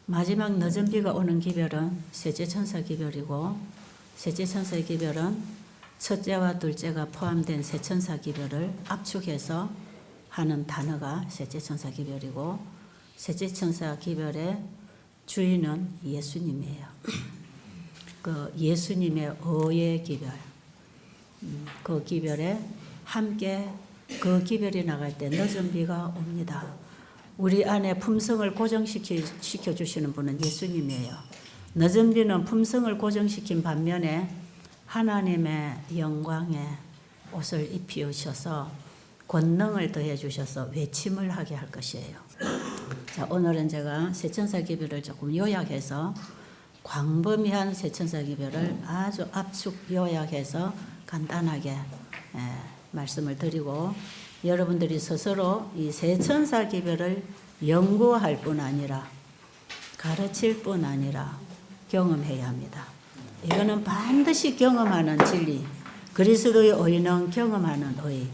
마지막 늦은 비가 오는 기별은 셋째 천사 기별이고, 셋째 천사의 기별은 첫째와 둘째가 포함된 세 천사 기별을 압축해서 하는 단어가 셋째 천사 기별이고, 셋째 천사 기별의 주인은 예수님이에요. 그 예수님의 의의 기별, 그 기별에 함께 그 기별이 나갈 때 늦은 비가 옵니다. 우리 안에 품성을 고정시켜 주시는 분은 예수님이에요. 늦은 비는 품성을 고정시킨 반면에 하나님의 영광의 옷을 입히셔서 권능을 더해 주셔서 외침을 하게 할 것이에요. 자, 오늘은 제가 세천사 기별을 조금 요약해서 광범위한 세천사 기별을 아주 압축 요약해서 간단하게 말씀을 드리고, 여러분들이 스스로 이 세천사 기별을 연구할 뿐 아니라 가르칠 뿐 아니라 경험해야 합니다. 이거는 반드시 경험하는 진리, 그리스도의 의는 경험하는 의,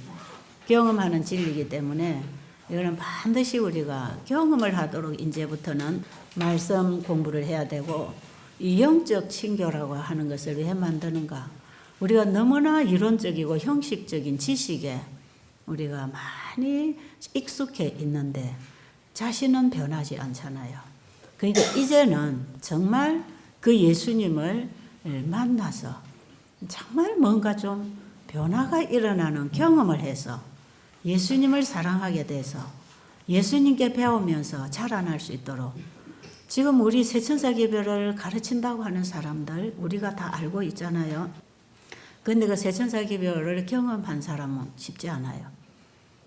경험하는 진리이기 때문에 이거는 반드시 우리가 경험을 하도록 이제부터는 말씀 공부를 해야 되고, 이 영적 친교라고 하는 것을 왜 만드는가? 우리가 너무나 이론적이고 형식적인 지식에 우리가 많이 익숙해 있는데 자신은 변하지 않잖아요. 그러니까 이제는 정말 그 예수님을 만나서 정말 뭔가 좀 변화가 일어나는 경험을 해서 예수님을 사랑하게 돼서 예수님께 배우면서 자라날 수 있도록, 지금 우리 세천사 기별을 가르친다고 하는 사람들 우리가 다 알고 있잖아요. 그런데 그 세천사 기별을 경험한 사람은 쉽지 않아요.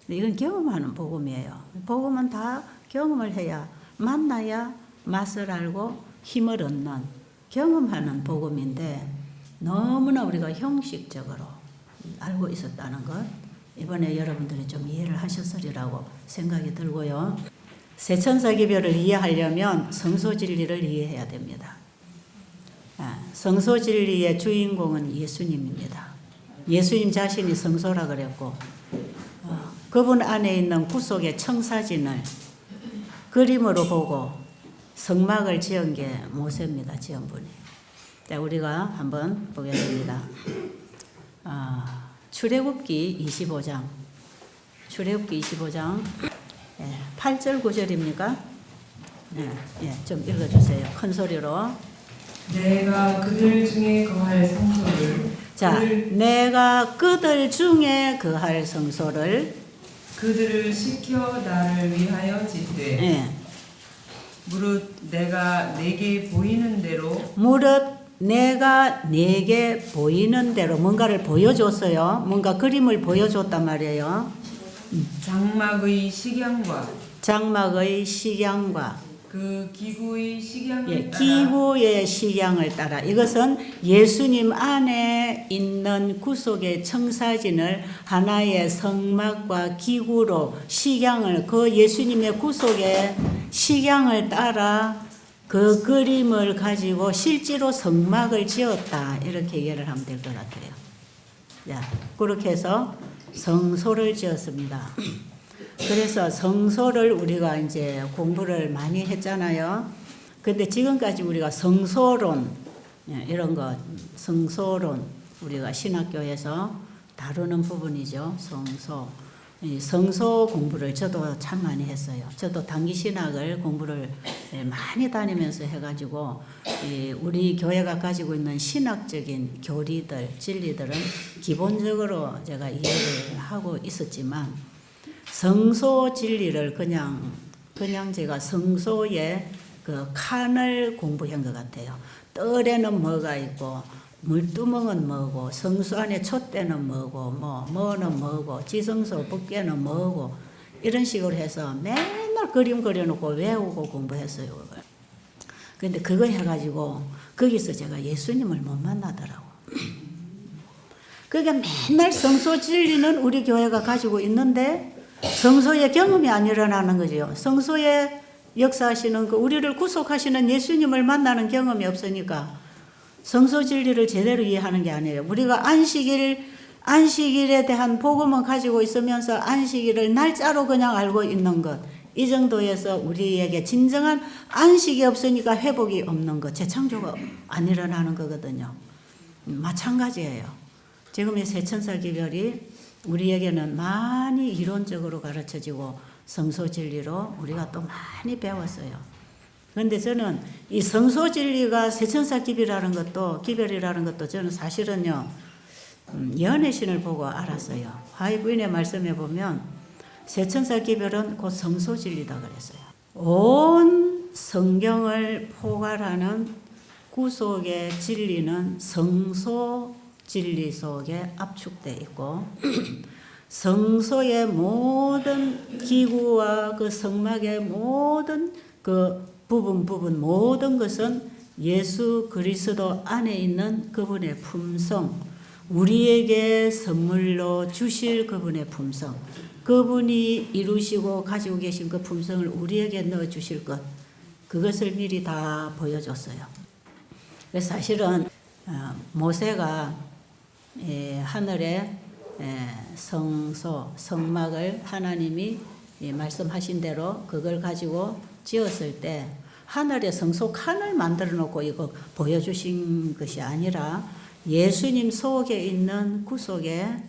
이건 경험하는 복음이에요. 복음은 다 경험을 해야, 만나야 맛을 알고 힘을 얻는 경험하는 복음인데, 너무나 우리가 형식적으로 알고 있었다는 것, 이번에 여러분들이 좀 이해를 하셨으리라고 생각이 들고요. 세천사 기별을 이해하려면 성소 진리를 이해해야 됩니다. 성소 진리의 주인공은 예수님입니다. 예수님 자신이 성소라 그랬고, 그분 안에 있는 구속의 청사진을 그림으로 보고 성막을 지은 게 모세입니다. 지은 분이. 자, 우리가 한번 보겠습니다. 출애굽기 25장. 출애굽기 25장 8절 9절입니까? 좀 읽어주세요. 큰 소리로. 내가 그들 중에 거할 성소를, 자, 내가 그들 중에 거할 성소를 그들을 시켜 나를 위하여 짓되, 무릇 내가 내게 보이는 대로, 무릇 내가 내게 보이는 대로 뭔가를 보여줬어요. 뭔가 그림을 보여줬단 말이에요. 장막의 식양과 장막의 식양과 그 기구의 식양을 따라, 기구의 식양을 따라, 이것은 예수님 안에 있는 구속의 청사진을 하나의 성막과 기구로 식양을, 그 예수님의 구속의 식양을 따라 그 그림을 가지고 실제로 성막을 지었다, 이렇게 이해를 하면 될 것 같아요. 자, 그렇게 해서 성소를 지었습니다. 그래서 성소를 우리가 이제 공부를 많이 했잖아요. 근데 지금까지 우리가 성소론, 이런 거, 성소론, 우리가 신학교에서 다루는 부분이죠. 성소. 이 성소 공부를 저도 참 많이 했어요. 저도 단기 신학을 공부를 많이 다니면서 해가지고, 우리 교회가 가지고 있는 신학적인 교리들, 진리들은 기본적으로 제가 이해를 하고 있었지만, 성소 진리를 그냥 제가 성소의 그 칸을 공부한 것 같아요. 뜰에는 뭐가 있고, 물두멍은 뭐고, 성소 안에 촛대는 뭐고, 뭐는 뭐고, 지성소 법궤는 뭐고, 이런 식으로 해서 맨날 그림 그려놓고 외우고 공부했어요. 근데 그거 해가지고 거기서 제가 예수님을 못 만나더라고. 그러니까 맨날 성소 진리는 우리 교회가 가지고 있는데 성소의 경험이 안 일어나는 거죠. 성소에 역사하시는 그 우리를 구속하시는 예수님을 만나는 경험이 없으니까 성소 진리를 제대로 이해하는 게 아니에요. 우리가 안식일에 대한 복음은 가지고 있으면서 안식일을 날짜로 그냥 알고 있는 것, 이 정도에서 우리에게 진정한 안식이 없으니까 회복이 없는 것, 재창조가 안 일어나는 거거든요. 마찬가지예요. 지금 이 세천사 기별이 우리에게는 많이 이론적으로 가르쳐지고 성소 진리로 우리가 또 많이 배웠어요. 그런데 저는 이 성소 진리가 세천사 기별이라는 것도 저는 사실은요, 연애신을 보고 알았어요. 화이부인의 말씀에 보면 세천사 기별은 곧 성소 진리다 그랬어요. 온 성경을 포괄하는 구속의 진리는 성소 진리 속에 압축되어 있고 성소의 모든 기구와 그 성막의 모든 그 부분 모든 것은 예수 그리스도 안에 있는 그분의 품성, 우리에게 선물로 주실 그분의 품성, 그분이 이루시고 가지고 계신 그 품성을 우리에게 넣어 주실 것, 그것을 미리 다 보여줬어요. 그래서 사실은 모세가 하늘의 성소, 성막을 하나님이 말씀하신 대로 그걸 가지고 지었을 때 하늘의 성소 칸을 만들어 놓고 이거 보여주신 것이 아니라 예수님 속에 있는 구속의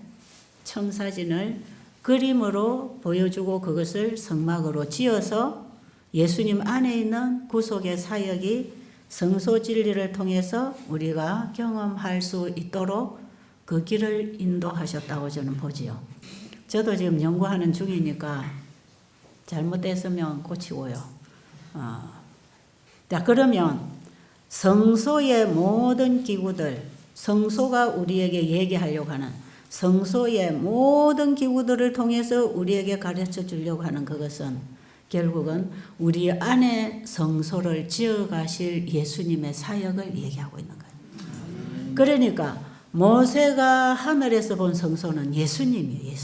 청사진을 그림으로 보여주고 그것을 성막으로 지어서 예수님 안에 있는 구속의 사역이 성소 진리를 통해서 우리가 경험할 수 있도록 그 길을 인도하셨다고 저는 보지요. 저도 지금 연구하는 중이니까 잘못됐으면 고치고요. 자, 그러면 성소의 모든 기구들, 성소가 우리에게 얘기하려고 하는 성소의 모든 기구들을 통해서 우리에게 가르쳐 주려고 하는 그것은 결국은 우리 안에 성소를 지어가실 예수님의 사역을 얘기하고 있는 거예요. 그러니까 모세가 하늘에서 본 성소는 예수님이에요.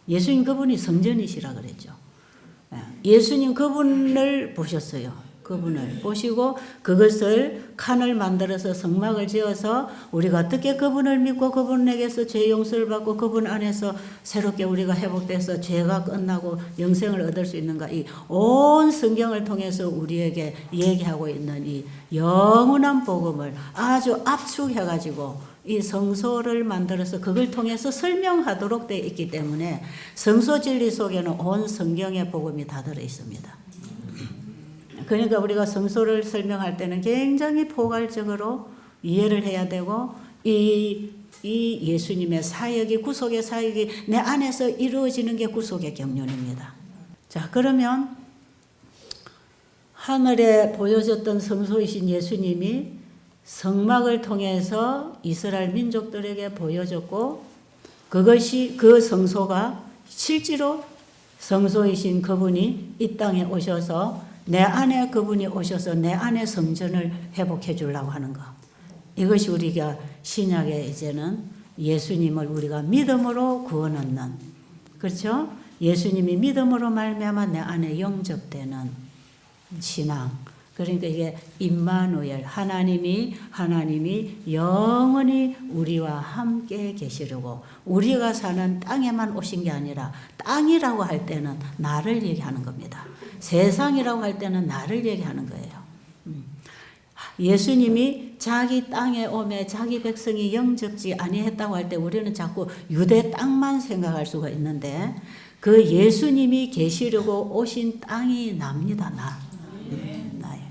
예수님 그분이 성전이시라 그랬죠. 예수님 그분을 보셨어요. 그분을 보시고 그것을 칸을 만들어서 성막을 지어서 우리가 어떻게 그분을 믿고 그분에게서 죄 용서를 받고 그분 안에서 새롭게 우리가 회복돼서 죄가 끝나고 영생을 얻을 수 있는가, 이 온 성경을 통해서 우리에게 얘기하고 있는 이 영원한 복음을 아주 압축해가지고 이 성소를 만들어서 그걸 통해서 설명하도록 되어 있기 때문에 성소 진리 속에는 온 성경의 복음이 다 들어 있습니다. 그러니까 우리가 성소를 설명할 때는 굉장히 포괄적으로 이해를 해야 되고 이 예수님의 사역이, 구속의 사역이 내 안에서 이루어지는 게 구속의 경륜입니다. 자, 그러면 하늘에 보여졌던 성소이신 예수님이 성막을 통해서 이스라엘 민족들에게 보여졌고 그것이 그 성소가 실제로 성소이신 그분이 이 땅에 오셔서 내 안에 그분이 오셔서 내 안에 성전을 회복해 주려고 하는 것. 이것이 우리가 신약에 이제는 예수님을 우리가 믿음으로 구원 얻는, 그렇죠? 예수님이 믿음으로 말미암아 내 안에 영접되는 신앙. 그러니까 이게 임마누엘, 하나님이 영원히 우리와 함께 계시려고, 우리가 사는 땅에만 오신 게 아니라 땅이라고 할 때는 나를 얘기하는 겁니다. 세상이라고 할 때는 나를 얘기하는 거예요. 예수님이 자기 땅에 오매 자기 백성이 영접지 아니했다고 할 때 우리는 자꾸 유대 땅만 생각할 수가 있는데 그 예수님이 계시려고 오신 땅이 납니다. 나예요.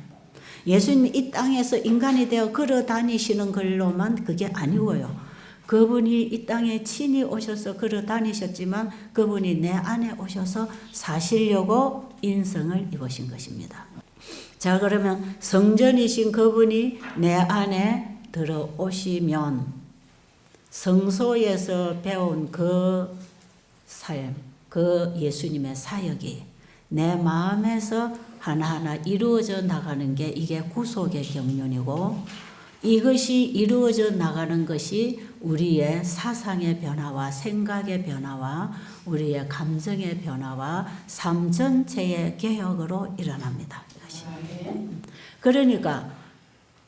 예수님이 이 땅에서 인간이 되어 걸어 다니시는 걸로만 그게 아니고요. 그분이 이 땅에 친히 오셔서 걸어 다니셨지만 그분이 내 안에 오셔서 사시려고 인성을 입으신 것입니다. 자, 그러면 성전이신 그분이 내 안에 들어오시면 성소에서 배운 그 삶, 그 예수님의 사역이 내 마음에서 하나하나 이루어져 나가는 게 이게 구속의 경륜이고, 이것이 이루어져 나가는 것이 우리의 사상의 변화와 생각의 변화와 우리의 감정의 변화와 삶 전체의 개혁으로 일어납니다. 그러니까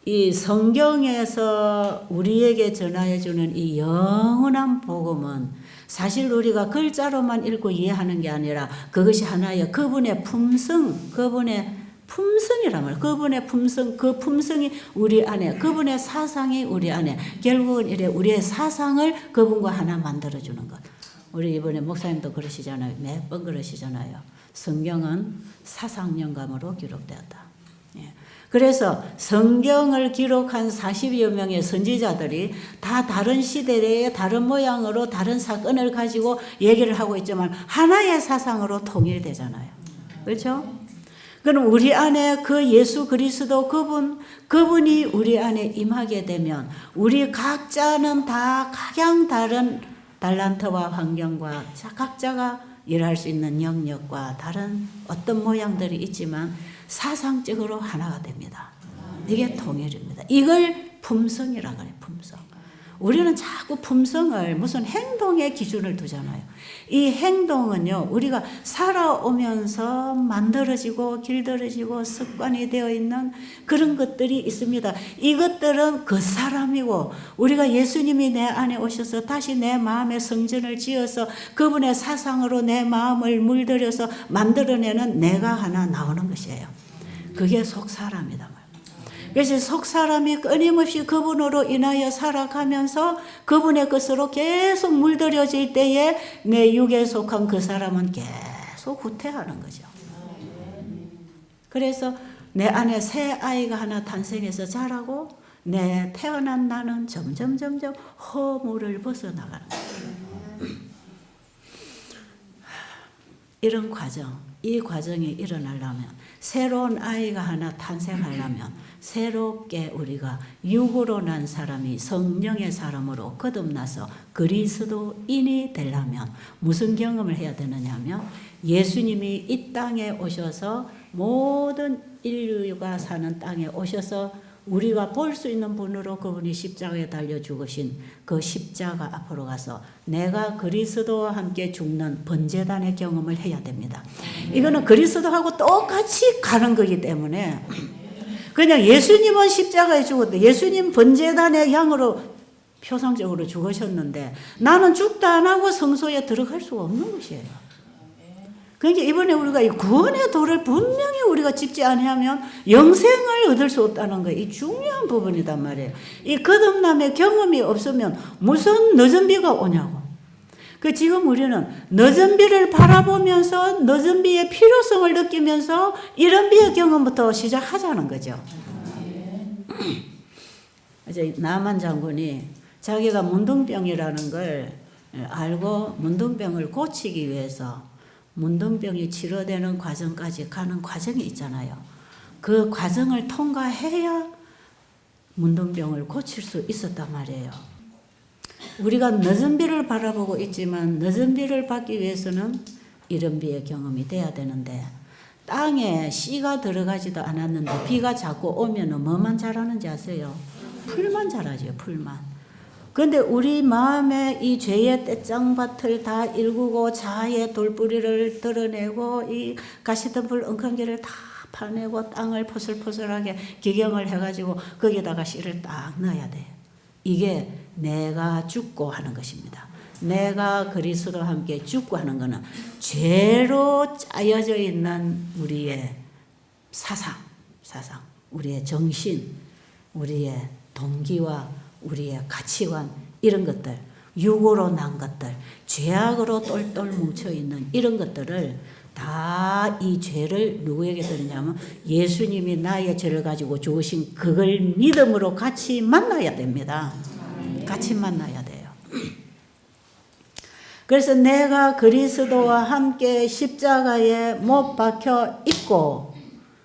이 성경에서 우리에게 전하여 주는 이 영원한 복음은 사실 우리가 글자로만 읽고 이해하는 게 아니라 그것이 하나의 그분의 품성, 그분의 품성이란 말이에요. 그분의 품성, 그 품성이 우리 안에, 그분의 사상이 우리 안에, 결국은 이래 우리의 사상을 그분과 하나 만들어주는 것. 우리 이번에 목사님도 그러시잖아요. 매번 그러시잖아요. 성경은 사상 영감으로 기록되었다. 예. 그래서 성경을 기록한 40여 명의 선지자들이 다 다른 시대에 다른 모양으로 다른 사건을 가지고 얘기를 하고 있지만 하나의 사상으로 통일되잖아요. 그렇죠? 그럼 우리 안에 그 예수 그리스도 그분이 우리 안에 임하게 되면 우리 각자는 다 각양 다른 달란트와 환경과 각자가 일할 수 있는 영역과 다른 어떤 모양들이 있지만 사상적으로 하나가 됩니다. 이게 통일입니다. 이걸 품성이라고 해요. 품성. 우리는 자꾸 품성을 무슨 행동의 기준을 두잖아요. 이 행동은요, 우리가 살아오면서 만들어지고 길들여지고 습관이 되어 있는 그런 것들이 있습니다. 이것들은 그 사람이고, 우리가 예수님이 내 안에 오셔서 다시 내 마음에 성전을 지어서 그분의 사상으로 내 마음을 물들여서 만들어내는 내가 하나 나오는 것이에요. 그게 속 사람이다. 그래서 속 사람이 끊임없이 그분으로 인하여 살아가면서 그분의 것으로 계속 물들여질 때에 내 육에 속한 그 사람은 계속 후퇴하는 거죠. 그래서 내 안에 새 아이가 하나 탄생해서 자라고 내 태어난 나는 점점 허물을 벗어나가는 거예요. 이런 과정, 이 과정이 일어나려면 새로운 아이가 하나 탄생하려면 새롭게 우리가 육으로 난 사람이 성령의 사람으로 거듭나서 그리스도인이 되려면 무슨 경험을 해야 되느냐 하면 예수님이 이 땅에 오셔서 모든 인류가 사는 땅에 오셔서 우리가 볼 수 있는 분으로 그분이 십자가에 달려 죽으신 그 십자가 앞으로 가서 내가 그리스도와 함께 죽는 번제단의 경험을 해야 됩니다. 이거는 그리스도하고 똑같이 가는 거기 때문에 그냥 예수님은 십자가에 죽었대. 예수님 번제단의 양으로 표상적으로 죽으셨는데 나는 죽다 안 하고 성소에 들어갈 수가 없는 것이에요. 그러니까 이번에 우리가 이 구원의 도를 분명히 우리가 짚지 아니하면 영생을 얻을 수 없다는 거, 이 중요한 부분이단 말이에요. 이 거듭남의 경험이 없으면 무슨 늦은 비가 오냐고. 그 지금 우리는 늦은 비를 바라보면서 늦은 비의 필요성을 느끼면서 이런 비의 경험부터 시작하자는 거죠. 이제 남한 장군이 자기가 문둥병이라는 걸 알고 문둥병을 고치기 위해서 문둥병이 치료되는 과정까지 가는 과정이 있잖아요. 그 과정을 통과해야 문둥병을 고칠 수 있었단 말이에요. 우리가 늦은 비를 바라보고 있지만 늦은 비를 받기 위해서는 이른 비의 경험이 돼야 되는데 땅에 씨가 들어가지도 않았는데 비가 자꾸 오면 뭐만 자라는지 아세요? 풀만 자라죠. 풀만. 그런데 우리 마음에 이 죄의 떼짱밭을 다 일구고 자아의 돌뿌리를 드러내고 이 가시덤불 엉겅기를 다 파내고 땅을 포슬포슬하게 기경을 해가지고 거기다가 씨를 딱 넣어야 돼요. 이게 내가 죽고 하는 것입니다. 내가 그리스도와 함께 죽고 하는 것은 죄로 짜여져 있는 우리의 사상, 우리의 정신, 우리의 동기와 우리의 가치관 이런 것들, 육으로 난 것들, 죄악으로 똘똘 뭉쳐있는 이런 것들을 다 이 죄를 누구에게 드리냐면 예수님이 나의 죄를 가지고 죽으신 그걸 믿음으로 같이 만나야 됩니다. 같이 만나야 돼요. 그래서 내가 그리스도와 함께 십자가에 못 박혀 있고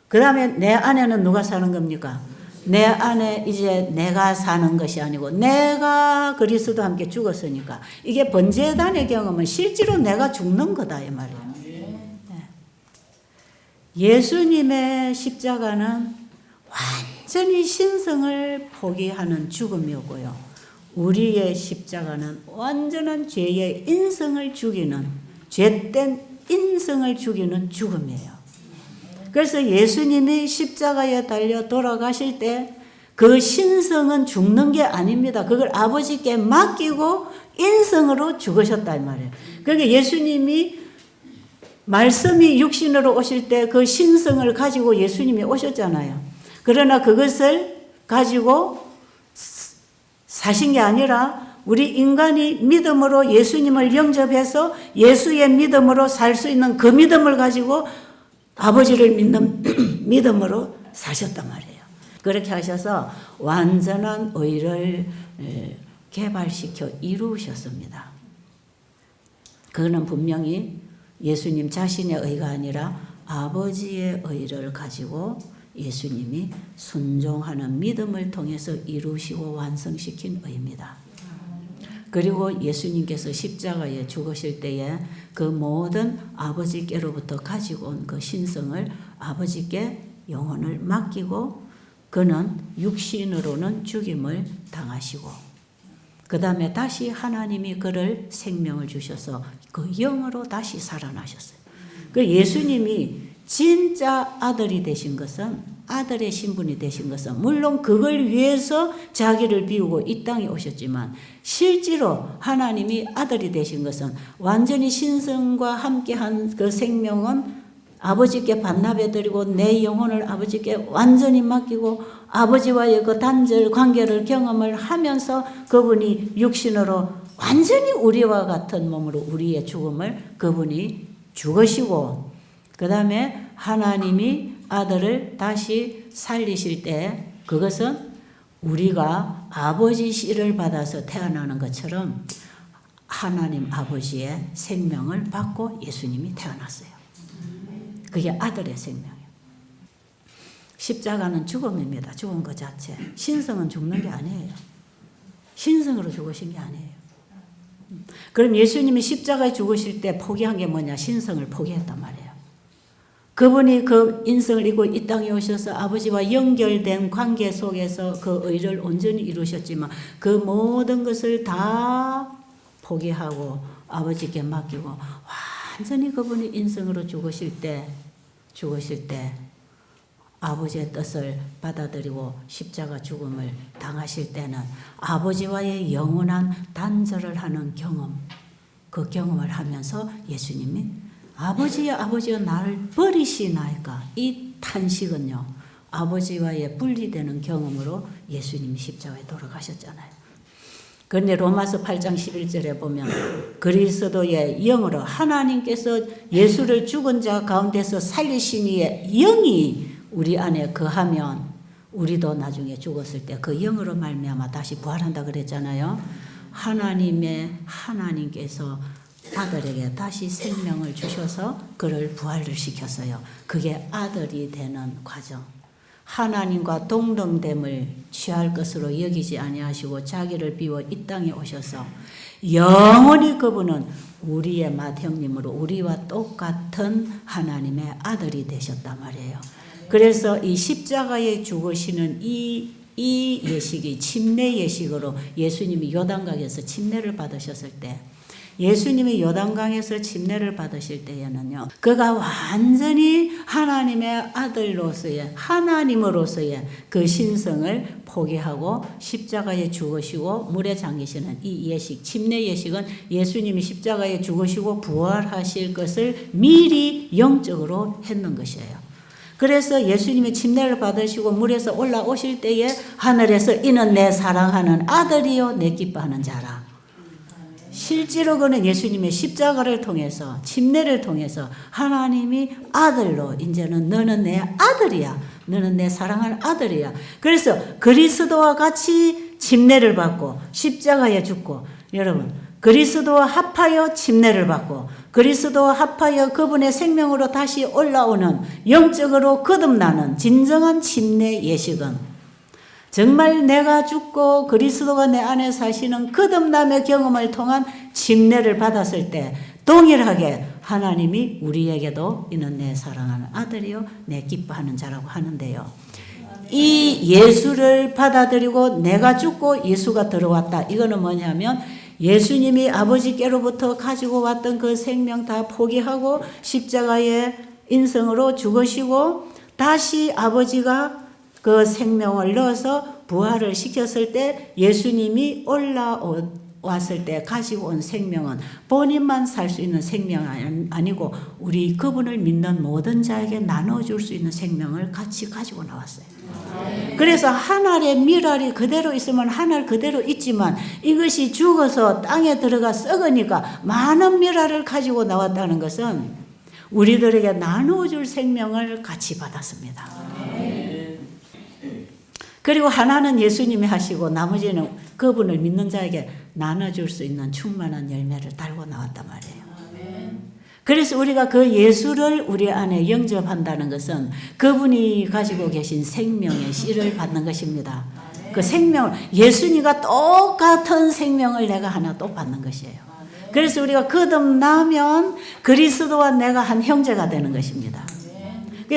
그 다음에 내 안에는 누가 사는 겁니까? 내 안에 이제 내가 사는 것이 아니고 내가 그리스도와 함께 죽었으니까 이게 번제단의 경험은 실제로 내가 죽는 거다 이 말이에요. 예수님의 십자가는 완전히 신성을 포기하는 죽음이었고요. 우리의 십자가는 완전한 죄의 인성을 죽이는 죄된 인성을 죽이는 죽음이에요. 그래서 예수님이 십자가에 달려 돌아가실 때 그 신성은 죽는 게 아닙니다. 그걸 아버지께 맡기고 인성으로 죽으셨다 이 말이에요. 그러니까 예수님이 말씀이 육신으로 오실 때 그 신성을 가지고 예수님이 오셨잖아요. 그러나 그것을 가지고 사신 게 아니라 우리 인간이 믿음으로 예수님을 영접해서 예수의 믿음으로 살 수 있는 그 믿음을 가지고 아버지를 믿는 믿음으로 사셨단 말이에요. 그렇게 하셔서 완전한 의를 개발시켜 이루셨습니다. 그거는 분명히 예수님 자신의 의가 아니라 아버지의 의를 가지고 예수님이 순종하는 믿음을 통해서 이루시고 완성시킨 의입니다. 그리고 예수님께서 십자가에 죽으실 때에 그 모든 아버지께로부터 가지고 온 그 신성을 아버지께 영혼을 맡기고 그는 육신으로는 죽임을 당하시고 그 다음에 다시 하나님이 그를 생명을 주셔서 그 영으로 다시 살아나셨어요. 그 예수님이 진짜 아들이 되신 것은 아들의 신분이 되신 것은 물론 그걸 위해서 자기를 비우고 이 땅에 오셨지만 실제로 하나님이 아들이 되신 것은 완전히 신성과 함께한 그 생명은 아버지께 반납해드리고 내 영혼을 아버지께 완전히 맡기고 아버지와의 그 단절 관계를 경험을 하면서 그분이 육신으로 완전히 우리와 같은 몸으로 우리의 죽음을 그분이 죽으시고 그 다음에 하나님이 아들을 다시 살리실 때 그것은 우리가 아버지 씨를 받아서 태어나는 것처럼 하나님 아버지의 생명을 받고 예수님이 태어났어요. 그게 아들의 생명이에요. 십자가는 죽음입니다. 죽은 것 자체. 신성은 죽는 게 아니에요. 신성으로 죽으신 게 아니에요. 그럼 예수님이 십자가에 죽으실 때 포기한 게 뭐냐? 신성을 포기했단 말이에요. 그분이 그 인성을 입고 이 땅에 오셔서 아버지와 연결된 관계 속에서 그 의를 온전히 이루셨지만 그 모든 것을 다 포기하고 아버지께 맡기고 완전히 그분이 인성으로 죽으실 때 아버지의 뜻을 받아들이고 십자가 죽음을 당하실 때는 아버지와의 영원한 단절을 하는 경험, 그 경험을 하면서 예수님이 아버지여 나를 버리시나이까 이 탄식은요 아버지와의 분리되는 경험으로 예수님이 십자가에 돌아가셨잖아요. 그런데 로마서 8장 11절에 보면 그리스도의 영으로 하나님께서 예수를 죽은 자 가운데서 살리신 이의 영이 우리 안에 거하면 우리도 나중에 죽었을 때 그 영으로 말미암아 다시 부활한다 그랬잖아요. 하나님께서 아들에게 다시 생명을 주셔서 그를 부활을 시켰어요. 그게 아들이 되는 과정. 하나님과 동등됨을 취할 것으로 여기지 아니하시고 자기를 비워 이 땅에 오셔서 영원히 그분은 우리의 맏형님으로 우리와 똑같은 하나님의 아들이 되셨단 말이에요. 그래서 이 십자가에 죽으시는 이 예식이 침례 예식으로 예수님이 요단강에서 침례를 받으셨을 때 예수님이 요단강에서 침례를 받으실 때에는요. 그가 완전히 하나님의 아들로서의 하나님으로서의 그 신성을 포기하고 십자가에 죽으시고 물에 잠기시는 이 예식, 침례 예식은 예수님이 십자가에 죽으시고 부활하실 것을 미리 영적으로 했는 것이에요. 그래서 예수님이 침례를 받으시고 물에서 올라오실 때에 하늘에서 이는 내 사랑하는 아들이요 내 기뻐하는 자라. 실제로 그는 예수님의 십자가를 통해서 침례를 통해서 하나님이 아들로 이제는 너는 내 아들이야. 너는 내 사랑하는 아들이야. 그래서 그리스도와 같이 침례를 받고 십자가에 죽고 여러분 그리스도와 합하여 침례를 받고 그리스도와 합하여 그분의 생명으로 다시 올라오는 영적으로 거듭나는 진정한 침례 예식은 정말 내가 죽고 그리스도가 내 안에 사시는 거듭남의 경험을 통한 침례를 받았을 때 동일하게 하나님이 우리에게도 이는 내 사랑하는 아들이요 내 기뻐하는 자라고 하는데요. 이 예수를 받아들이고 내가 죽고 예수가 들어왔다. 이거는 뭐냐면 예수님이 아버지께로부터 가지고 왔던 그 생명 다 포기하고 십자가의 인성으로 죽으시고 다시 아버지가 그 생명을 넣어서 부활을 시켰을 때 예수님이 올라왔을 때 가지고 온 생명은 본인만 살 수 있는 생명이 아니고 우리 그분을 믿는 모든 자에게 나눠줄 수 있는 생명을 같이 가지고 나왔어요. 그래서 한 알의 밀알이 그대로 있으면 한 알 그대로 있지만 이것이 죽어서 땅에 들어가 썩으니까 많은 밀알을 가지고 나왔다는 것은 우리들에게 나눠줄 생명을 같이 받았습니다. 그리고 하나는 예수님이 하시고 나머지는 그분을 믿는 자에게 나눠줄 수 있는 충만한 열매를 달고 나왔단 말이에요. 그래서 우리가 그 예수를 우리 안에 영접한다는 것은 그분이 가지고 계신 생명의 씨를 받는 것입니다. 그 생명을 예수님과 똑같은 생명을 내가 하나 또 받는 것이에요. 그래서 우리가 거듭나면 그리스도와 내가 한 형제가 되는 것입니다.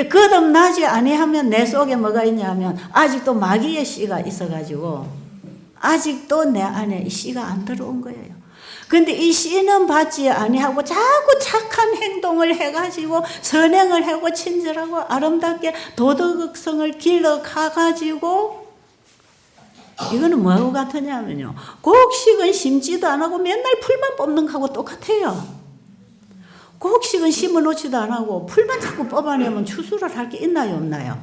거듭나지 아니하면 내 속에 뭐가 있냐 하면 아직도 마귀의 씨가 있어가지고 아직도 내 안에 이 씨가 안 들어온 거예요. 근데 이 씨는 받지 아니하고 자꾸 착한 행동을 해가지고 선행을 하고 친절하고 아름답게 도덕성을 길러가가지고 이거는 뭐하고 같으냐면요. 곡식은 심지도 안 하고 맨날 풀만 뽑는 거하고 똑같아요. 곡식은 심어놓지도 안 하고 풀만 자꾸 뽑아내면 추수를 할 게 있나요 없나요?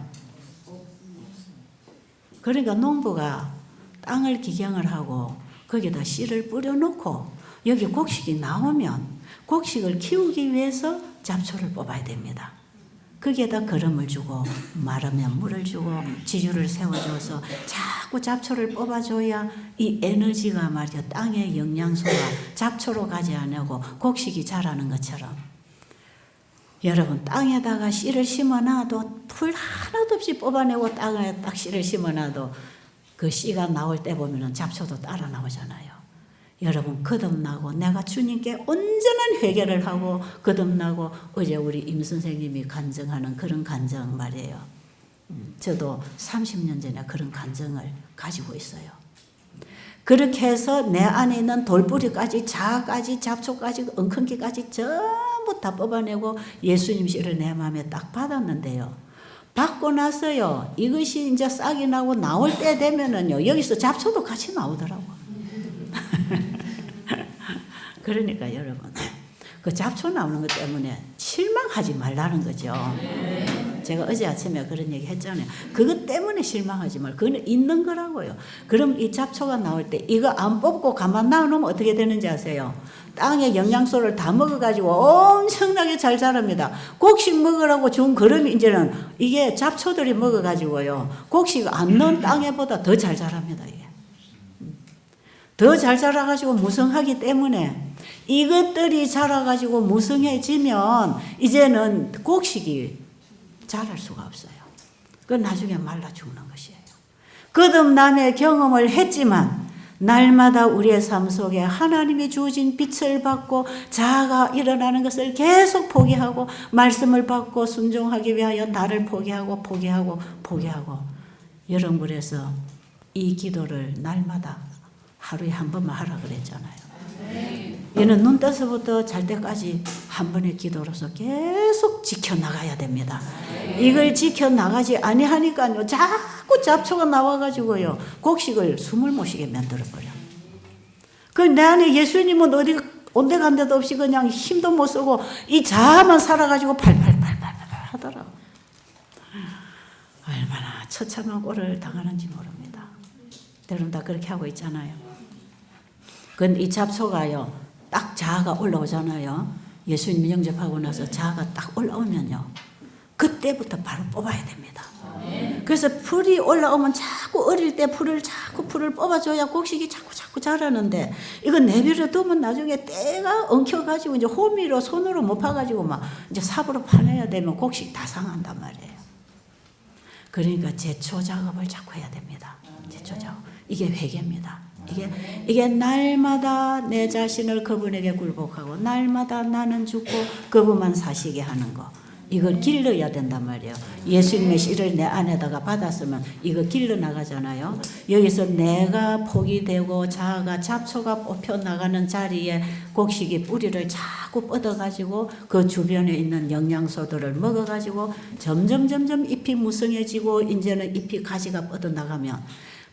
그러니까 농부가 땅을 기경을 하고 거기다 씨를 뿌려놓고 여기 곡식이 나오면 곡식을 키우기 위해서 잡초를 뽑아야 됩니다. 거기에다 거름을 주고 마르면 물을 주고 지주를 세워줘서 자꾸 잡초를 뽑아줘야 이 에너지가 말이야 땅의 영양소가 잡초로 가지 않고 곡식이 자라는 것처럼 여러분 땅에다가 씨를 심어놔도 풀 하나도 없이 뽑아내고 땅에 딱 씨를 심어놔도 그 씨가 나올 때 보면 잡초도 따라 나오잖아요. 여러분 거듭나고 내가 주님께 온전한 회개를 하고 거듭나고 어제 우리 임 선생님이 간증하는 그런 간증 말이에요. 저도 30년 전에 그런 간증을 가지고 있어요. 그렇게 해서 내 안에 있는 돌뿌리까지 자까지 잡초까지 엉겅퀴까지 전부 다 뽑아내고 예수님 씨를 내 마음에 딱 받았는데요. 받고 나서요. 이것이 이제 싹이 나고 나올 때 되면은요. 여기서 잡초도 같이 나오더라고. 그러니까 여러분 그 잡초 나오는 것 때문에 실망하지 말라는 거죠. 제가 어제 아침에 그런 얘기 했잖아요. 그것 때문에 실망하지 말고 그거는 있는 거라고요. 그럼 이 잡초가 나올 때 이거 안 뽑고 가만 놔놓으면 어떻게 되는지 아세요? 땅의 영양소를 다 먹어가지고 엄청나게 잘 자랍니다. 곡식 먹으라고 준 거름이 이제는 이게 잡초들이 먹어가지고요. 곡식 안 넣은 땅에보다 더 잘 자랍니다. 이게. 더 잘 자라가지고 무성하기 때문에 이것들이 자라가지고 무성해지면 이제는 곡식이 자랄 수가 없어요. 그건 나중에 말라 죽는 것이에요. 거듭남의 경험을 했지만 날마다 우리의 삶 속에 하나님이 주어진 빛을 받고 자아가 일어나는 것을 계속 포기하고 말씀을 받고 순종하기 위하여 나를 포기하고 여러분 그래서 이 기도를 날마다 하루에 한 번만 하라 그랬잖아요. 얘는 눈 떠서부터 잘 때까지 한 번의 기도로서 계속 지켜나가야 됩니다. 이걸 지켜나가지 아니하니까요. 자꾸 잡초가 나와가지고요. 곡식을 숨을 못 쉬게 만들어버려. 그 내 안에 예수님은 어디 온데간데도 없이 그냥 힘도 못 쓰고 이 자아만 살아가지고 팔팔팔팔 하더라고. 얼마나 처참한 꼴을 당하는지 모릅니다. 여러분 다 그렇게 하고 있잖아요. 근데 이 잡초가요. 딱 자아가 올라오잖아요. 예수님 영접하고 나서 자아가 딱 올라오면요. 그때부터 바로 뽑아야 됩니다. 그래서 풀이 올라오면 자꾸 어릴 때 풀을 뽑아줘야 곡식이 자꾸 자라는데 이거 내버려 두면 나중에 때가 엉켜가지고 이제 호미로 손으로 못 파가지고 막 이제 삽으로 파내야 되면 곡식 다 상한단 말이에요. 그러니까 제초 작업을 자꾸 해야 됩니다. 제초 작업. 이게 회개입니다. 이게 날마다 내 자신을 그분에게 굴복하고 날마다 나는 죽고 그분만 사시게 하는 거. 이걸 길러야 된단 말이에요. 예수님의 씨를 내 안에다가 받았으면 이거 길러 나가잖아요. 여기서 내가 폭이 되고 자아가 잡초가 뽑혀 나가는 자리에 곡식이 뿌리를 자꾸 뻗어가지고 그 주변에 있는 영양소들을 먹어가지고 점점 잎이 무성해지고 이제는 잎이 가지가 뻗어 나가면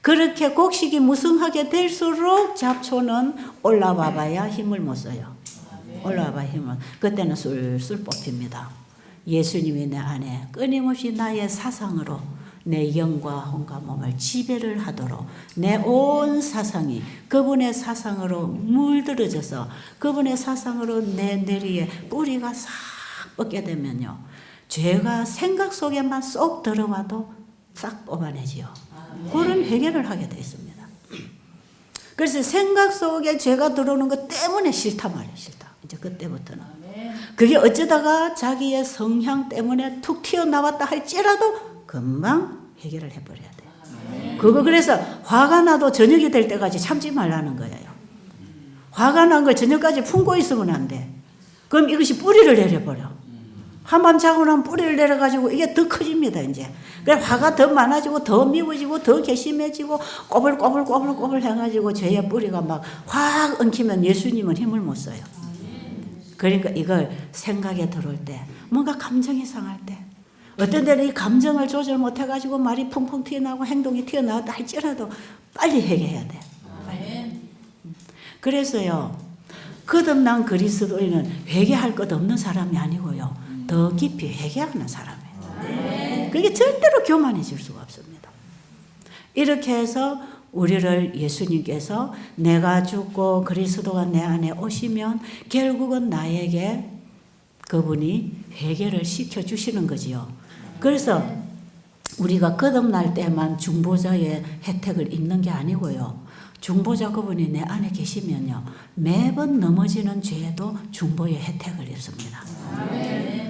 그렇게 곡식이 무성하게 될수록 잡초는 올라와 봐야 힘을 못 써요. 올라와 봐야 힘을. 그때는 술술 뽑힙니다. 예수님이 내 안에 끊임없이 나의 사상으로 내 영과 혼과 몸을 지배를 하도록 내 온 사상이 그분의 사상으로 물들어져서 그분의 사상으로 내 뇌리에 뿌리가 싹 뻗게 되면요. 죄가 생각 속에만 쏙 들어와도 싹 뽑아내지요. 그런 해결을 하게 되어 있습니다. 그래서 생각 속에 죄가 들어오는 것 때문에 싫다 말이에요. 싫다. 이제 그때부터는. 그게 어쩌다가 자기의 성향 때문에 툭 튀어나왔다 할지라도 금방 해결을 해버려야 돼요. 그거 그래서 화가 나도 저녁이 될 때까지 참지 말라는 거예요. 화가 난 걸 저녁까지 품고 있으면 안 돼. 그럼 이것이 뿌리를 내려버려. 한밤 자고 나면 뿌리를 내려가지고 이게 더 커집니다, 이제. 그래 화가 더 많아지고 더 미워지고 더 괘씸해지고 꼬불꼬불 해가지고 죄의 뿌리가 막 확 엉키면 예수님은 힘을 못 써요. 그러니까 이걸 생각에 들어올 때, 뭔가 감정이 상할 때, 어떤 때는 이 감정을 조절 못 해가지고 말이 펑펑 튀어나오고 행동이 튀어나왔다 할지라도 빨리 해결해야 돼. 빨리. 그래서요, 거듭난 그리스도인은 회개할 것 없는 사람이 아니고요, 더 깊이 회개하는 사람이에요. 그게 절대로 교만해질 수가 없습니다. 이렇게 해서 우리를 예수님께서 내가 죽고 그리스도가 내 안에 오시면 결국은 나에게 그분이 회개를 시켜주시는 거지요. 그래서 우리가 거듭날 때만 중보자의 혜택을 입는 게 아니고요. 중보자 그분이 내 안에 계시면요. 매번 넘어지는 죄에도 중보의 혜택을 입습니다.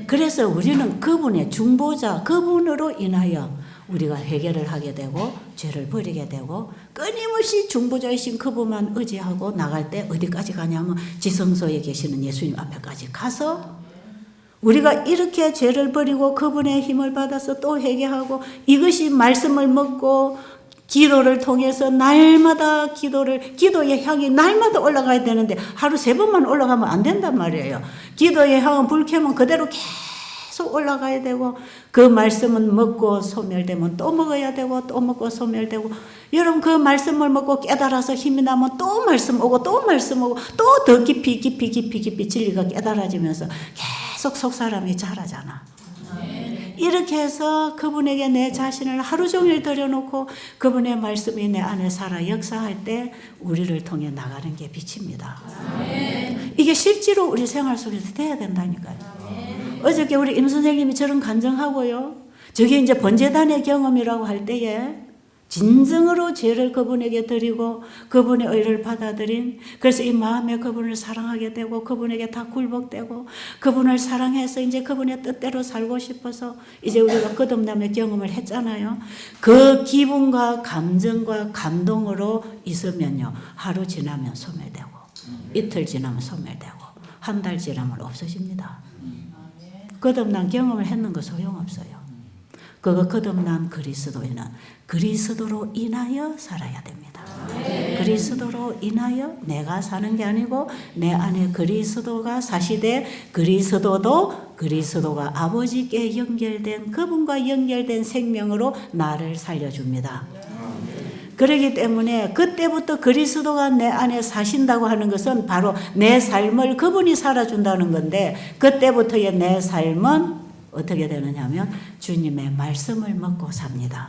그래서 우리는 그분의 중보자, 그분으로 인하여 우리가 회개를 하게 되고 죄를 버리게 되고 끊임없이 중보자이신 그분만 의지하고 나갈 때 어디까지 가냐면 지성소에 계시는 예수님 앞에까지 가서 우리가 이렇게 죄를 버리고 그분의 힘을 받아서 또 회개하고 이것이 말씀을 먹고 기도를 통해서 날마다 기도의 향이 날마다 올라가야 되는데 하루 3번만 올라가면 안 된단 말이에요. 기도의 향은 불 켜면 그대로 계속 올라가야 되고 그 말씀은 먹고 소멸되면 또 먹어야 되고 또 먹고 소멸되고 여러분 그 말씀을 먹고 깨달아서 힘이 나면 또 말씀 오고 또 말씀 오고 또 더 깊이 진리가 깨달아지면서 계속 속 사람이 자라잖아. 이렇게 해서 그분에게 내 자신을 하루 종일 들여놓고 그분의 말씀이 내 안에 살아 역사할 때 우리를 통해 나가는 게 빛입니다. 이게 실제로 우리 생활 속에서 돼야 된다니까요. 어저께 우리 임 선생님이 저런 간증하고요. 저게 이제 번제단의 경험이라고 할 때에 진정으로 죄를 그분에게 드리고 그분의 의를 받아들인 그래서 이 마음에 그분을 사랑하게 되고 그분에게 다 굴복되고 그분을 사랑해서 이제 그분의 뜻대로 살고 싶어서 이제 우리가 거듭남의 경험을 했잖아요. 그 기분과 감정과 감동으로 있으면요. 하루 지나면 소멸되고 이틀 지나면 소멸되고 한 달 지나면 없어집니다. 거듭난 경험을 했는 거 소용없어요. 그거 거듭난 그리스도인은 그리스도로 인하여 살아야 됩니다. 그리스도로 인하여 내가 사는 게 아니고 내 안에 그리스도가 사시되 그리스도가 아버지께 연결된 그분과 연결된 생명으로 나를 살려줍니다. 그렇기 때문에 그때부터 그리스도가 내 안에 사신다고 하는 것은 바로 내 삶을 그분이 살아준다는 건데 그때부터의 내 삶은 어떻게 되느냐 하면 주님의 말씀을 먹고 삽니다.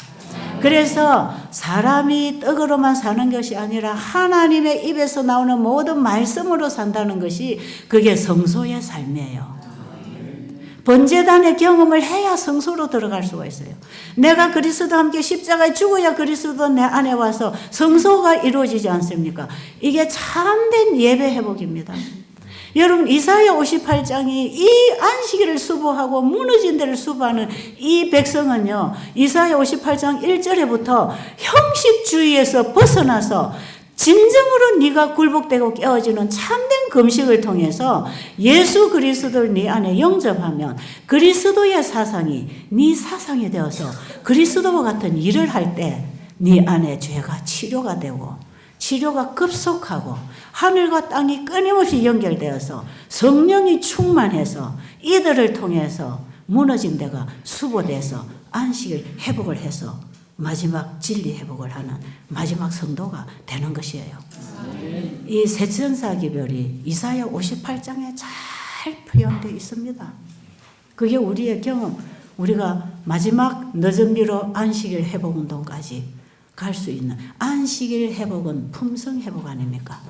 그래서 사람이 떡으로만 사는 것이 아니라 하나님의 입에서 나오는 모든 말씀으로 산다는 것이 그게 성소의 삶이에요. 번제단의 경험을 해야 성소로 들어갈 수가 있어요. 내가 그리스도와 함께 십자가에 죽어야 그리스도 내 안에 와서 성소가 이루어지지 않습니까? 이게 참된 예배 회복입니다. 여러분 이사야 58장이 이 안식일을 수보하고 무너진 데를 수보하는 이 백성은요. 이사야 58장 1절에부터 형식주의에서 벗어나서 진정으로 네가 굴복되고 깨어지는 참된 금식을 통해서 예수 그리스도를 네 안에 영접하면 그리스도의 사상이 네 사상이 되어서 그리스도와 같은 일을 할 때 네 안에 죄가 치료가 되고 치료가 급속하고 하늘과 땅이 끊임없이 연결되어서 성령이 충만해서 이들을 통해서 무너진 데가 수보돼서 안식을 회복을 해서 마지막 진리 회복을 하는 마지막 성도가 되는 것이에요. 이 세천사 기별이 이사야 58장에 잘 표현되어 있습니다. 그게 우리의 경험, 우리가 마지막 늦은 비로 안식일 회복 운동까지 갈 수 있는 안식일 회복은 품성 회복 아닙니까?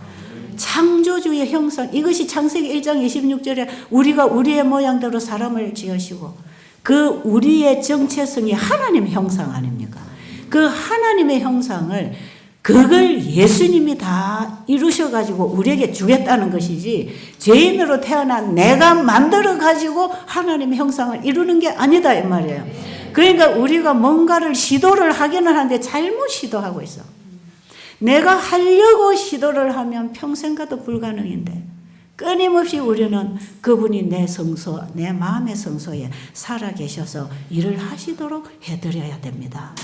창조주의 형상, 이것이 창세기 1장 26절에 우리가 우리의 모양대로 사람을 지으시고 그 우리의 정체성이 하나님의 형상 아닙니까? 그 하나님의 형상을 그걸 예수님이 다 이루셔가지고 우리에게 주겠다는 것이지 죄인으로 태어난 내가 만들어가지고 하나님의 형상을 이루는 게 아니다 이 말이에요. 그러니까 우리가 뭔가를 시도를 하기는 하는데 잘못 시도하고 있어. 내가 하려고 시도를 하면 평생 가도 불가능인데 끊임없이 우리는 그분이 내 성소, 내 마음의 성소에 살아계셔서 일을 하시도록 해드려야 됩니다.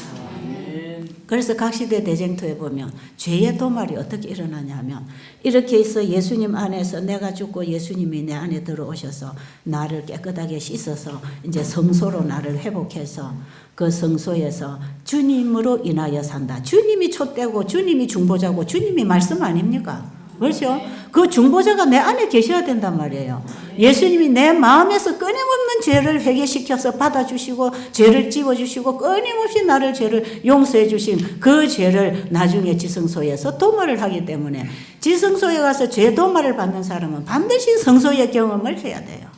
그래서 각 시대 대쟁터에 보면 죄의 도말이 어떻게 일어나냐 하면 이렇게 해서 예수님 안에서 내가 죽고 예수님이 내 안에 들어오셔서 나를 깨끗하게 씻어서 이제 성소로 나를 회복해서 그 성소에서 주님으로 인하여 산다. 주님이 촛대고 주님이 중보자고 주님이 말씀 아닙니까? 그렇죠? 그 중보자가 내 안에 계셔야 된단 말이에요. 예수님이 내 마음에서 끊임없는 죄를 회개시켜서 받아주시고 죄를 지워주시고 끊임없이 나를 죄를 용서해 주신 그 죄를 나중에 지성소에서 도말을 하기 때문에 지성소에 가서 죄 도말을 받는 사람은 반드시 성소의 경험을 해야 돼요.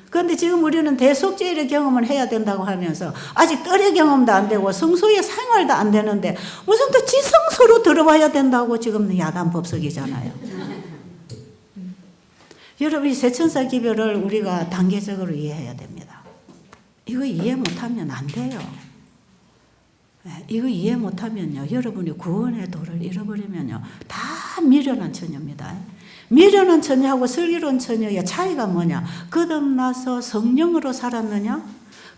그런데 지금 우리는 대속죄의 경험을 해야 된다고 하면서 아직 뜰의 경험도 안 되고 성소의 생활도 안 되는데 무슨 또 지성소로 들어와야 된다고 지금 야단 법석이잖아요. 여러분 이 세천사 기별을 우리가 단계적으로 이해해야 됩니다. 이거 이해 못하면 안 돼요. 이거 이해 못하면요 여러분이 구원의 도를 잃어버리면요 다 미련한 처녀입니다. 미련한 처녀하고 슬기로운 처녀의 차이가 뭐냐? 거듭나서 성령으로 살았느냐?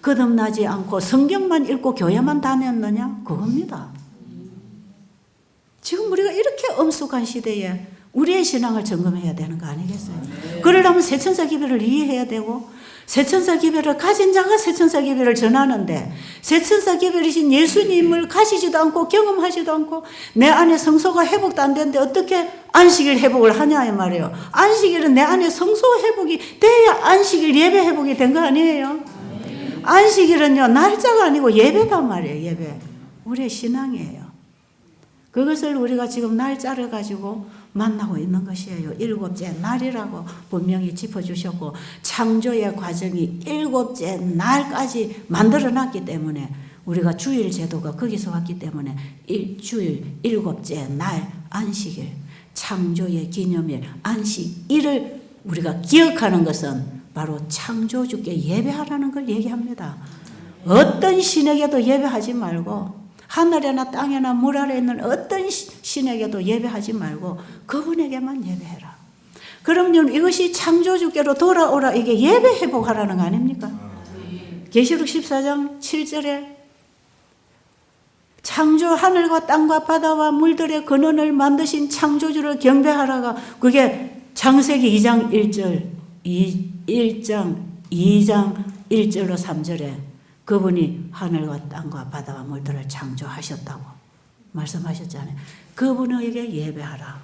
거듭나지 않고 성경만 읽고 교회만 다녔느냐? 그겁니다. 지금 우리가 이렇게 엄숙한 시대에 우리의 신앙을 점검해야 되는 거 아니겠어요? 그러려면 세천사 기별을 이해해야 되고 세천사 기별을 가진 자가 세천사 기별을 전하는데 세천사 기별이신 예수님을 가지지도 않고 경험하지도 않고 내 안에 성소가 회복도 안 되는데 어떻게 안식일 회복을 하냐 이 말이에요. 안식일은 내 안에 성소 회복이 돼야 안식일 예배 회복이 된 거 아니에요. 안식일은요 날짜가 아니고 예배단 말이에요. 예배. 우리의 신앙이에요. 그것을 우리가 지금 날짜를 가지고 만나고 있는 것이에요. 일곱째 날이라고 분명히 짚어주셨고 창조의 과정이 일곱째 날까지 만들어놨기 때문에 우리가 주일 제도가 거기서 왔기 때문에 일주일 일곱째 날 안식일 창조의 기념일 안식일을 우리가 기억하는 것은 바로 창조주께 예배하라는 걸 얘기합니다. 어떤 신에게도 예배하지 말고 하늘에나 땅에나 물 아래에 있는 어떤 신에게도 예배하지 말고 그분에게만 예배해라. 그럼 이것이 창조주께로 돌아오라 이게 예배 회복하라는 거 아닙니까? 계시록 14장 7절에 창조 하늘과 땅과 바다와 물들의 근원을 만드신 창조주를 경배하라가 그게 창세기 2장 1절 1장 2장 1절로 3절에 그분이 하늘과 땅과 바다와 물들을 창조하셨다고 말씀하셨잖아요. 그분에게 예배하라.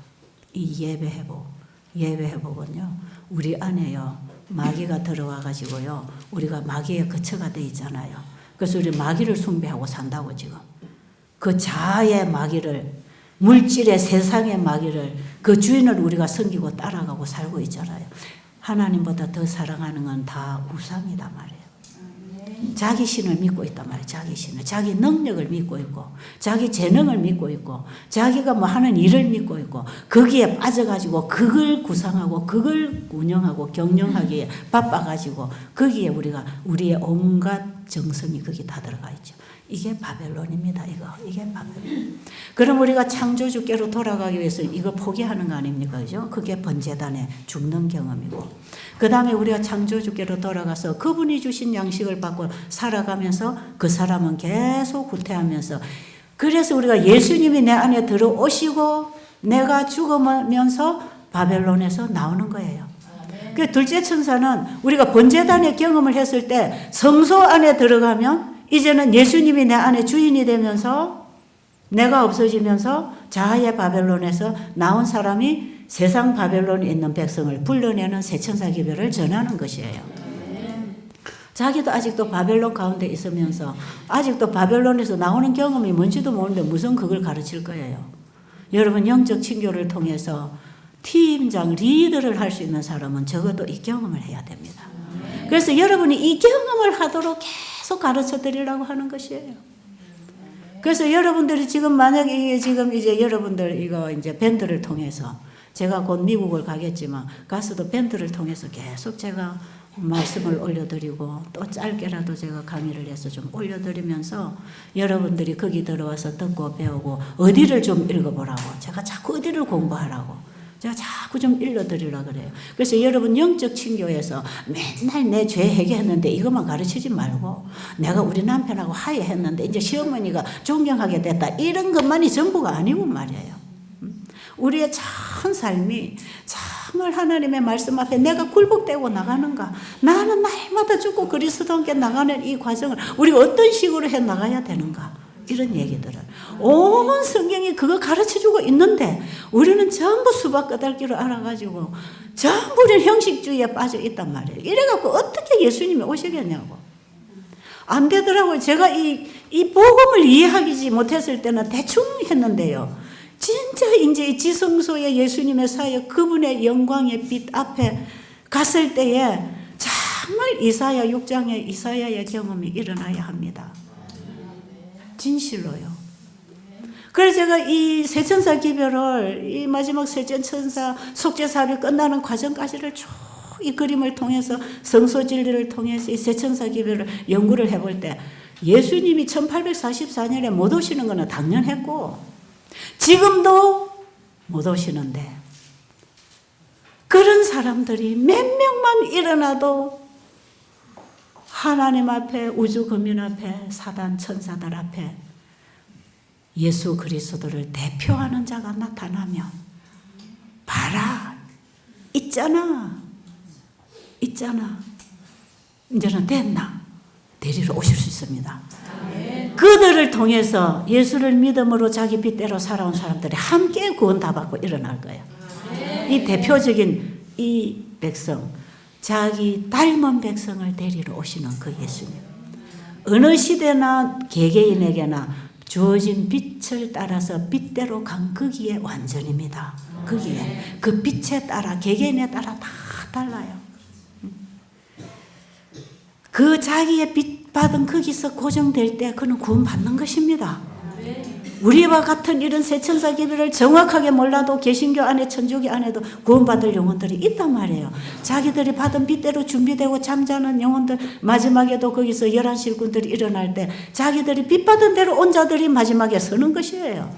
이 예배 회복은요. 우리 안에요. 마귀가 들어와 가지고요. 우리가 마귀의 거처가 돼 있잖아요. 그래서 우리 마귀를 숭배하고 산다고 지금. 그 자아의 마귀를 물질의 세상의 마귀를 그 주인을 우리가 섬기고 따라가고 살고 있잖아요. 하나님보다 더 사랑하는 건 다 우상이다 말이에요. 자기 신을 믿고 있단 말이에요. 자기 신을. 자기 능력을 믿고 있고 자기 재능을 믿고 있고 자기가 뭐 하는 일을 믿고 있고 거기에 빠져가지고 그걸 구상하고 그걸 운영하고 경영하기에 바빠가지고 거기에 우리가 우리의 온갖 정성이 거기 다 들어가 있죠. 이게 바벨론입니다. 이게 바벨론. 그럼 우리가 창조주께로 돌아가기 위해서 이거 포기하는 거 아닙니까? 그죠? 그게 번제단의 죽는 경험이고. 그 다음에 우리가 창조주께로 돌아가서 그분이 주신 양식을 받고 살아가면서 그 사람은 계속 후퇴하면서, 그래서 우리가 예수님이 내 안에 들어오시고 내가 죽으면서 바벨론에서 나오는 거예요. 그 둘째 천사는 우리가 번제단의 경험을 했을 때 성소 안에 들어가면 이제는 예수님이 내 안에 주인이 되면서 내가 없어지면서 자아의 바벨론에서 나온 사람이 세상 바벨론에 있는 백성을 불러내는 새 천사 기별을 전하는 것이에요. 자기도 아직도 바벨론 가운데 있으면서 아직도 바벨론에서 나오는 경험이 뭔지도 모르는데 무슨 그걸 가르칠 거예요. 여러분, 영적 친교를 통해서 팀장, 리더를 할 수 있는 사람은 적어도 이 경험을 해야 됩니다. 그래서 여러분이 이 경험을 하도록 계속 가르쳐 드리려고 하는 것이에요. 그래서 여러분들이 지금 만약에 지금 이제 여러분들 이거 이제 밴드를 통해서 제가 곧 미국을 가겠지만 가서도 밴드를 통해서 계속 제가 말씀을 올려드리고 또 짧게라도 제가 강의를 해서 좀 올려드리면서 여러분들이 거기 들어와서 듣고 배우고 어디를 좀 읽어보라고, 제가 자꾸 어디를 공부하라고 제가 자꾸 좀 일러드리려고 그래요. 그래서 여러분 영적 친교에서 맨날 내 죄 회개했는데 이것만 가르치지 말고 내가 우리 남편하고 화해했는데 이제 시어머니가 존경하게 됐다, 이런 것만이 전부가 아니고 말이에요. 우리의 참 삶이 정말 하나님의 말씀 앞에 내가 굴복되고 나가는가, 나는 날마다 죽고 그리스도와 함께 나가는 이 과정을 우리가 어떤 식으로 해 나가야 되는가, 이런 얘기들을 온 성경이 그거 가르쳐주고 있는데 우리는 전부 수박 끄달기로 알아가지고 전부 우리는 형식주의에 빠져 있단 말이에요. 이래갖고 어떻게 예수님이 오시겠냐고. 안 되더라고요. 제가 이 복음을 이해하지 못했을 때는 대충 했는데요. 진짜 이제 이 지성소의 예수님의 사역, 그분의 영광의 빛 앞에 갔을 때에 정말 이사야 6장의 이사야의 경험이 일어나야 합니다. 진실로요. 그래서 제가 이 세천사 기별을, 이 마지막 세천사 속죄 사업이 끝나는 과정까지를 쭉 이 그림을 통해서 성소 진리를 통해서 이 세천사 기별을 연구를 해볼 때 예수님이 1844년에 못 오시는 것은 당연했고 지금도 못 오시는데 그런 사람들이 몇 명만 일어나도 하나님 앞에, 우주 거민 앞에, 사단 천사들 앞에 예수 그리스도를 대표하는 자가 나타나면 봐라, 있잖아 이제는 됐나, 데리러 오실 수 있습니다. 그들을 통해서 예수를 믿음으로 자기 빛대로 살아온 사람들이 함께 구원 다 받고 일어날 거예요. 이 대표적인 이 백성, 자기 닮은 백성을 데리러 오시는 그 예수님, 어느 시대나 개개인에게나 주어진 빛을 따라서 빛대로 간 거기에 완전입니다. 거기에 그 빛에 따라 개개인에 따라 다 달라요. 그 자기의 빛 받은 거기서 고정될 때 그는 구원 받는 것입니다. 우리와 같은 이런 세천사 기별을 정확하게 몰라도 개신교 안에, 천주교 안에도 구원받을 영혼들이 있단 말이에요. 자기들이 받은 빛대로 준비되고 잠자는 영혼들, 마지막에도 거기서 11 일꾼들이 일어날 때 자기들이 빛 받은 대로 온 자들이 마지막에 서는 것이에요.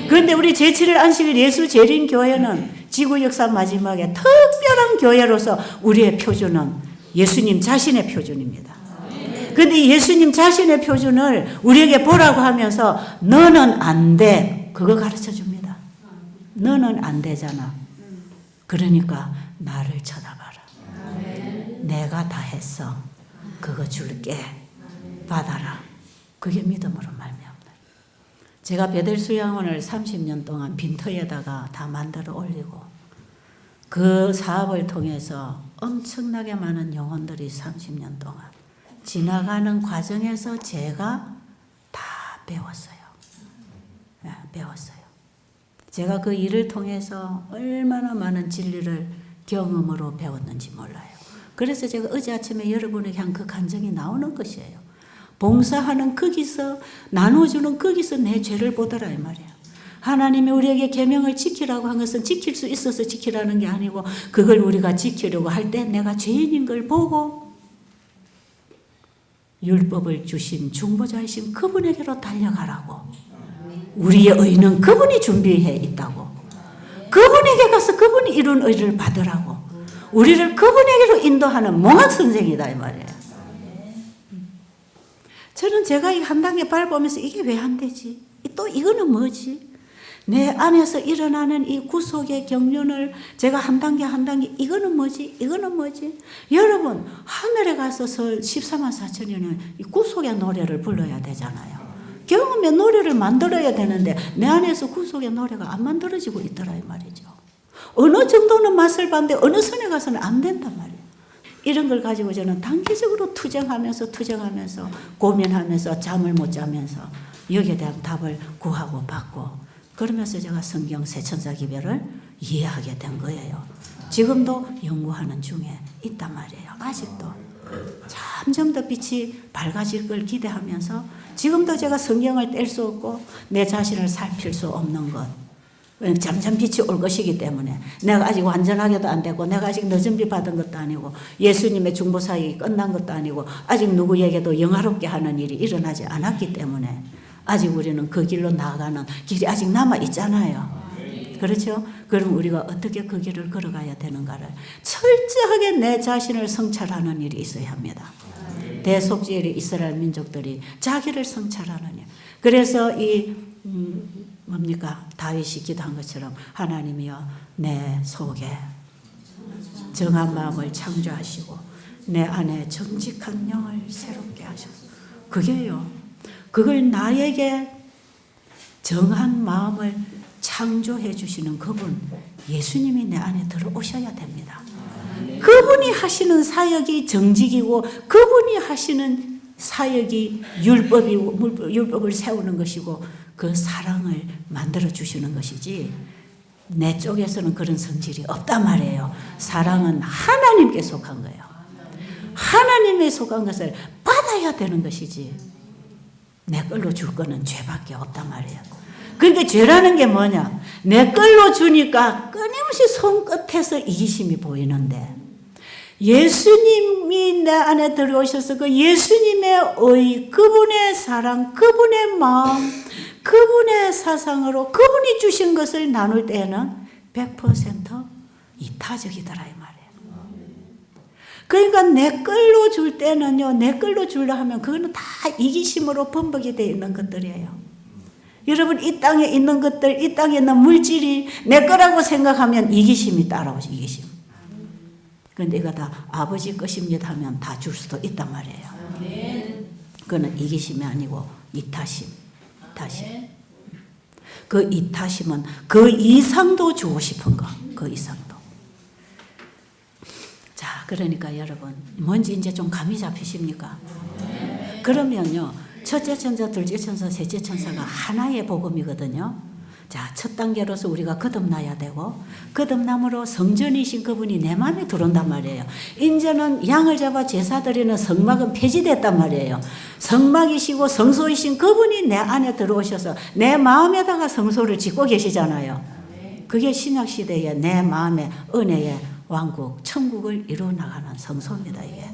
그런데 우리 제7일 안식일 예수 재림 교회는 지구 역사 마지막에 특별한 교회로서 우리의 표준은 예수님 자신의 표준입니다. 그런데 예수님 자신의 표준을 우리에게 보라고 하면서 너는 안 돼, 그거 가르쳐 줍니다. 너는 안 되잖아. 그러니까 나를 쳐다봐라. 내가 다 했어. 그거 줄게. 받아라. 그게 믿음으로 말미암다. 제가 베델 수양원을 30년 동안 빈터에다가 다 만들어 올리고 그 사업을 통해서 엄청나게 많은 영혼들이 30년 동안 지나가는 과정에서 제가 다 배웠어요. 네, 배웠어요. 제가 그 일을 통해서 얼마나 많은 진리를 경험으로 배웠는지 몰라요. 그래서 제가 어제 아침에 여러분에게 한 그 간증이 나오는 것이에요. 봉사하는 거기서, 나눠주는 거기서 내 죄를 보더라 이 말이에요. 하나님이 우리에게 계명을 지키라고 한 것은 지킬 수 있어서 지키라는 게 아니고 그걸 우리가 지키려고 할 때 내가 죄인인 걸 보고 율법을 주신 중보자이신 그분에게로 달려가라고. 우리의 의는 그분이 준비해 있다고. 그분에게 가서 그분이 이룬 의를 받으라고. 우리를 그분에게로 인도하는 몽학 선생이다 이 말이에요. 저는 제가 이 한 단계 밟으면서 이게 왜 안 되지? 또 이거는 뭐지? 내 안에서 일어나는 이 구속의 경륜을 제가 한 단계 이거는 뭐지? 이거는 뭐지? 여러분 하늘에 가서 14만 4천이는 이 구속의 노래를 불러야 되잖아요. 경험의 노래를 만들어야 되는데 내 안에서 구속의 노래가 안 만들어지고 있더라 이 말이죠. 어느 정도는 맛을 봤는데 어느 선에 가서는 안 된단 말이에요. 이런 걸 가지고 저는 단기적으로 투쟁하면서 고민하면서 잠을 못 자면서 여기에 대한 답을 구하고 받고 그러면서 제가 성경 세천사 기별을 이해하게 된 거예요. 지금도 연구하는 중에 있단 말이에요. 아직도 점점 더 빛이 밝아질 걸 기대하면서 지금도 제가 성경을 뗄 수 없고 내 자신을 살필 수 없는 것. 점점 빛이 올 것이기 때문에 내가 아직 완전하게도 안 되고 내가 아직 늦은 빛 받은 것도 아니고 예수님의 중보사역이 끝난 것도 아니고 아직 누구에게도 영화롭게 하는 일이 일어나지 않았기 때문에 아직 우리는 그 길로 나아가는 길이 아직 남아 있잖아요. 그렇죠? 그럼 우리가 어떻게 그 길을 걸어가야 되는가를 철저하게 내 자신을 성찰하는 일이 있어야 합니다. 대속죄의 이스라엘 민족들이 자기를 성찰하는 일. 그래서 뭡니까? 다윗이 기도한 것처럼 하나님이여 내 속에 정한 마음을 창조하시고 내 안에 정직한 영을 새롭게 하소서. 그게요. 그걸 나에게 정한 마음을 창조해 주시는 그분 예수님이 내 안에 들어오셔야 됩니다. 그분이 하시는 사역이 정직이고 그분이 하시는 사역이 율법을 세우는 것이고 그 사랑을 만들어 주시는 것이지 내 쪽에서는 그런 성질이 없단 말이에요. 사랑은 하나님께 속한 거예요. 하나님에 속한 것을 받아야 되는 것이지 내 걸로 줄 거는 죄밖에 없단 말이에요. 그러니까 죄라는 게 뭐냐? 내 걸로 주니까 끊임없이 손끝에서 이기심이 보이는데 예수님이 내 안에 들어오셔서 그 예수님의 의, 그분의 사랑, 그분의 마음, 그분의 사상으로 그분이 주신 것을 나눌 때에는 100% 이타적이더라 이 말이에요. 그러니까 내 걸로 줄 때는요, 내 걸로 주려 하면 그거는 다 이기심으로 범벅이 되어 있는 것들이에요. 여러분 이 땅에 있는 것들, 이 땅에 있는 물질이 내 거라고 생각하면 이기심이 따라오죠. 이기심. 그런데 이거 다 아버지 것입니다 하면 다 줄 수도 있단 말이에요. 그거는 이기심이 아니고 이타심. 그 이타심은 그 이상도 주고 싶은 거. 그 이상도. 자, 그러니까 여러분 뭔지 이제 좀 감이 잡히십니까? 그러면요. 첫째 천사, 둘째 천사, 셋째 천사가 하나의 복음이거든요. 자, 첫 단계로서 우리가 거듭나야 되고 거듭남으로 성전이신 그분이 내 마음에 들어온단 말이에요. 이제는 양을 잡아 제사 드리는 성막은 폐지됐단 말이에요. 성막이시고 성소이신 그분이 내 안에 들어오셔서 내 마음에다가 성소를 짓고 계시잖아요. 그게 신약시대에 내 마음의 은혜의 왕국, 천국을 이루어나가는 성소입니다. 이게.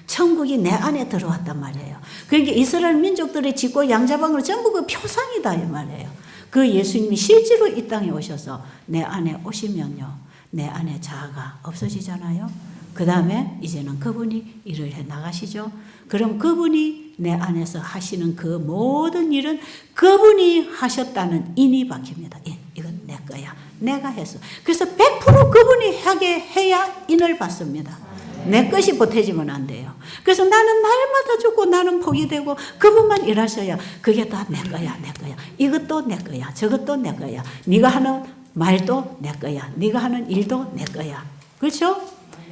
천국이 내 안에 들어왔단 말이에요. 그러니까 이스라엘 민족들이 짓고 양자방으로 전부 그 표상이다 이 말이에요. 그 예수님이 실제로 이 땅에 오셔서 내 안에 오시면요. 내 안에 자아가 없어지잖아요. 그 다음에 이제는 그분이 일을 해 나가시죠. 그럼 그분이 내 안에서 하시는 그 모든 일은 그분이 하셨다는 인이 박힙니다. 이건 내 거야. 내가 했어. 그래서 100% 그분이 하게 해야 인을 받습니다. 내 것이 보태지면 안 돼요. 그래서 나는 날마다 죽고 나는 포기되고 그분만 일하셔야 그게 다 내 거야. 이것도 내 거야. 저것도 내 거야. 네가 하는 말도 내 거야. 네가 하는 일도 내 거야. 그렇죠?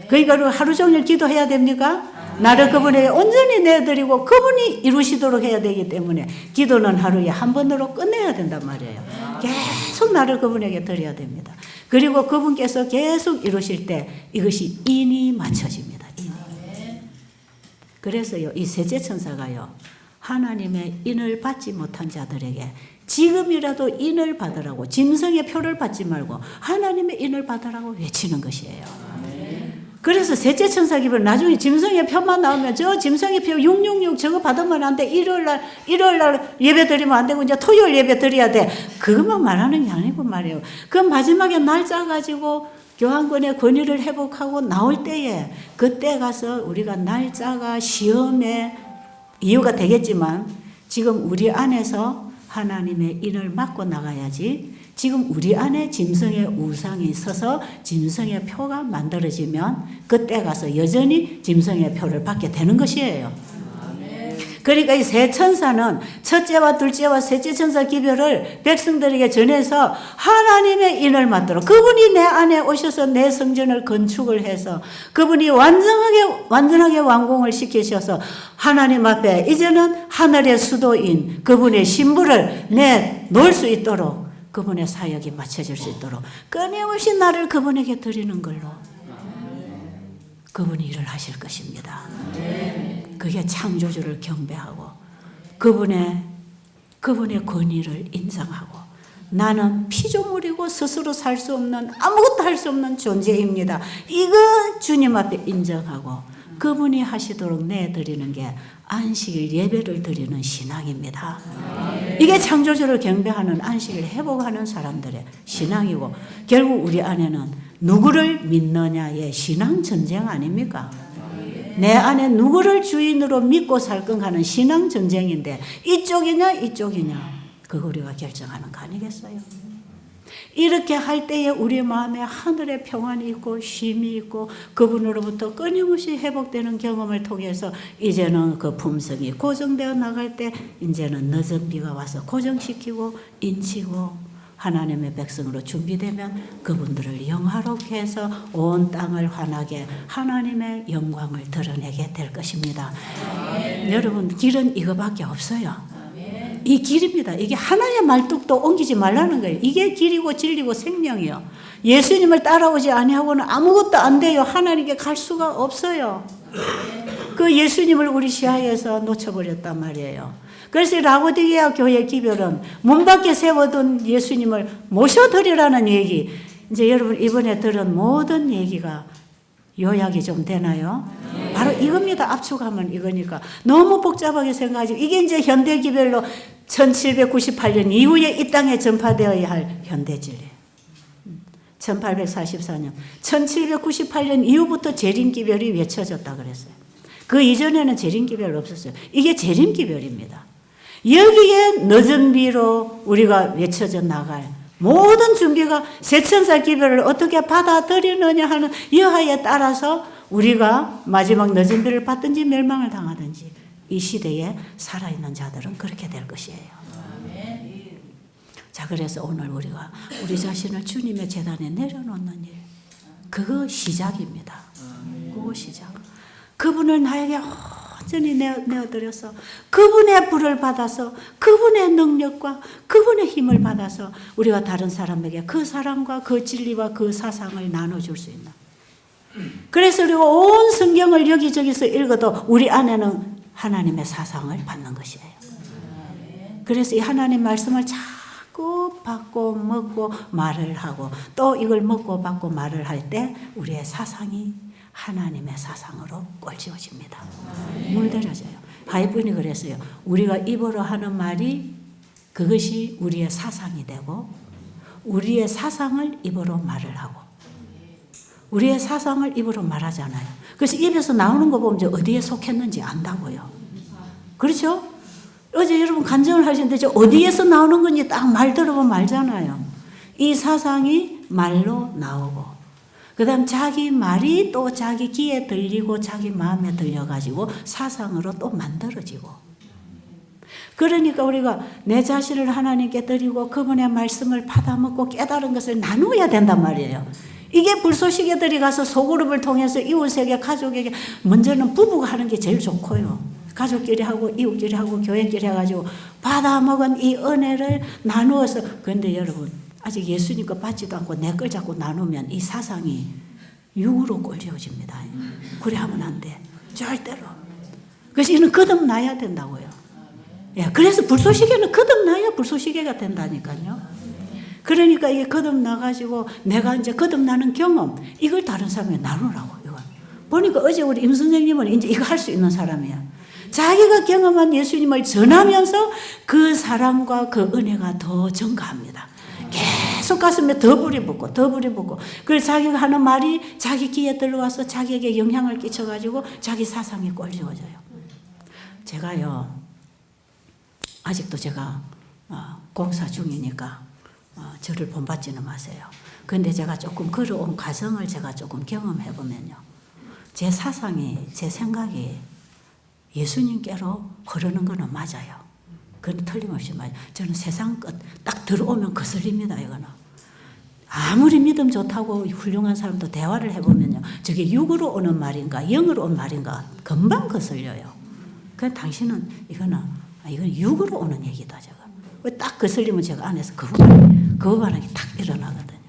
그러니까 하루 종일 기도해야 됩니까? 나를 그분에게 온전히 내드리고 그분이 이루시도록 해야 되기 때문에 기도는 하루에 한 번으로 끝내야 된단 말이에요. 계속 나를 그분에게 드려야 됩니다. 그리고 그분께서 계속 이루실 때 이것이 인이 맞춰집니다. 인이. 그래서요, 이 셋째 천사가요, 하나님의 인을 받지 못한 자들에게 지금이라도 인을 받으라고, 짐승의 표를 받지 말고 하나님의 인을 받으라고 외치는 것이에요. 그래서 셋째 천사 기별 나중에 짐승의 표만 나오면 저 짐승의 표 666 저거 받으면 안 돼. 일요일날 예배 드리면 안 되고 이제 토요일 예배 드려야 돼. 그것만 말하는 게 아니고 말이에요. 그 마지막에 날짜 가지고 교환권의 권위를 회복하고 나올 때에 그때 가서 우리가 날짜가 시험의 이유가 되겠지만 지금 우리 안에서 하나님의 인을 맞고 나가야지. 지금 우리 안에 짐승의 우상이 있어서 짐승의 표가 만들어지면 그때 가서 여전히 짐승의 표를 받게 되는 것이에요. 그러니까 이 세 천사는 첫째와 둘째와 셋째 천사 기별을 백성들에게 전해서 하나님의 인을 맡도록 그분이 내 안에 오셔서 내 성전을 건축을 해서 그분이 완전하게 완공을 시키셔서 하나님 앞에 이제는 하늘의 수도인 그분의 신부를 내놓을 수 있도록 그분의 사역이 맞춰질 수 있도록 끊임없이 나를 그분에게 드리는 걸로 그분이 일을 하실 것입니다. 그게 창조주를 경배하고 그분의 권위를 인정하고 나는 피조물이고 스스로 살 수 없는 아무것도 할 수 없는 존재입니다. 이거 주님 앞에 인정하고 그분이 하시도록 내드리는 게 안식일 예배를 드리는 신앙입니다. 이게 창조주를 경배하는 안식일 회복하는 사람들의 신앙이고 결국 우리 안에는 누구를 믿느냐의 신앙 전쟁 아닙니까? 내 안에 누구를 주인으로 믿고 살건 하는 신앙 전쟁인데 이쪽이냐 그거 우리가 결정하는 거 아니겠어요? 이렇게 할 때에 우리 마음에 하늘의 평안이 있고 쉼이 있고 그분으로부터 끊임없이 회복되는 경험을 통해서 이제는 그 품성이 고정되어 나갈 때 이제는 늦은 비가 와서 고정시키고 인치고 하나님의 백성으로 준비되면 그분들을 영화롭게 해서 온 땅을 환하게 하나님의 영광을 드러내게 될 것입니다. 여러분 길은 이거밖에 없어요. 이 길입니다. 이게 하나의 말뚝도 옮기지 말라는 거예요. 이게 길이고 진리고 생명이요. 예수님을 따라오지 아니하고는 아무것도 안 돼요. 하나님께 갈 수가 없어요. 그 예수님을 우리 시야에서 놓쳐버렸단 말이에요. 그래서 라고디게아 교회 기별은 문 밖에 세워둔 예수님을 모셔드리라는 얘기. 이제 여러분 이번에 들은 모든 얘기가 요약이 좀 되나요? 바로 이겁니다. 압축하면 이거니까. 너무 복잡하게 생각하지. 이게 이제 현대 기별로 1798년 이후에 이 땅에 전파되어야 할 현대 진리. 1844년. 1798년 이후부터 재림기별이 외쳐졌다 그랬어요. 그 이전에는 재림기별 없었어요. 이게 재림기별입니다. 여기에 늦은 비로 우리가 외쳐져 나갈 모든 준비가 세천사 기별을 어떻게 받아들이느냐 하는 여하에 따라서 우리가 마지막 늦은 비를 받든지 멸망을 당하든지 이 시대에 살아있는 자들은 그렇게 될 것이에요. 자, 그래서 오늘 우리가 우리 자신을 주님의 제단에 내려놓는 일, 그거 시작입니다. 그거 시작. 그분을 나에게 완전히 내어드려서 그분의 불을 받아서 그분의 능력과 그분의 힘을 받아서 우리가 다른 사람에게 그 사랑과 그 진리와 그 사상을 나눠줄 수 있는. 그래서 우리가 온 성경을 여기저기서 읽어도 우리 안에는 하나님의 사상을 받는 것이에요. 그래서 이 하나님 말씀을 자꾸 받고 먹고 말을 하고 또 이걸 먹고 받고 말을 할 때 우리의 사상이 하나님의 사상으로 꼴지어집니다. 물들여져요. 바이블이 그랬어요. 우리가 입으로 하는 말이 그것이 우리의 사상이 되고 우리의 사상을 입으로 말을 하고 우리의 사상을 입으로 말하잖아요. 그래서 입에서 나오는 거 보면 어디에 속했는지 안다고요. 그렇죠? 어제 여러분 간증을 하시는데 저 어디에서 나오는 건지 딱 말 들어보면 알잖아요. 이 사상이 말로 나오고 그 다음 자기 말이 또 자기 귀에 들리고 자기 마음에 들려가지고 사상으로 또 만들어지고 그러니까 우리가 내 자신을 하나님께 드리고 그분의 말씀을 받아먹고 깨달은 것을 나누어야 된단 말이에요. 이게 불쏘시개들이 가서 소그룹을 통해서 이웃에게 가족에게 먼저는 부부가 하는 게 제일 좋고요. 가족끼리 하고 이웃끼리 하고 교회끼리 해가지고 받아먹은 이 은혜를 나누어서 그런데 여러분 아직 예수님 거 받지도 않고 내 걸 자꾸 나누면 이 사상이 육으로 꼴지어집니다. 그래 하면 안 돼. 절대로. 그래서 이는 거듭나야 된다고요. 예, 그래서 불쏘시개는 거듭나야 불쏘시개가 된다니까요. 그러니까 이게 거듭나가지고 내가 이제 거듭나는 경험 이걸 다른 사람에게 나누라고. 이거. 보니까 어제 우리 임 선생님은 이제 이거 할 수 있는 사람이야. 자기가 경험한 예수님을 전하면서 그 사랑과 그 은혜가 더 증가합니다. 계속 가슴에 더 불이 붙고 더 불이 붙고, 그래서 자기가 하는 말이 자기 귀에 들어와서 자기에게 영향을 끼쳐가지고 자기 사상이 꼴지워져요. 제가요, 아직도 제가 공사 중이니까 저를 본받지는 마세요. 그런데 제가 조금 걸어온 과정을 제가 조금 경험해 보면요, 제 사상이, 제 생각이 예수님께로 흐르는 거는 맞아요. 그건 틀림없이 맞아요. 저는 세상 끝 딱 들어오면 거슬립니다. 이거는 아무리 믿음 좋다고 훌륭한 사람도 대화를 해보면요, 저게 육으로 오는 말인가 영으로 온 말인가 금방 거슬려요. 그 당신은 이건 육으로 오는 얘기다. 제가 딱 거슬리면 제가 안에서 거부반응이 탁 일어나거든요.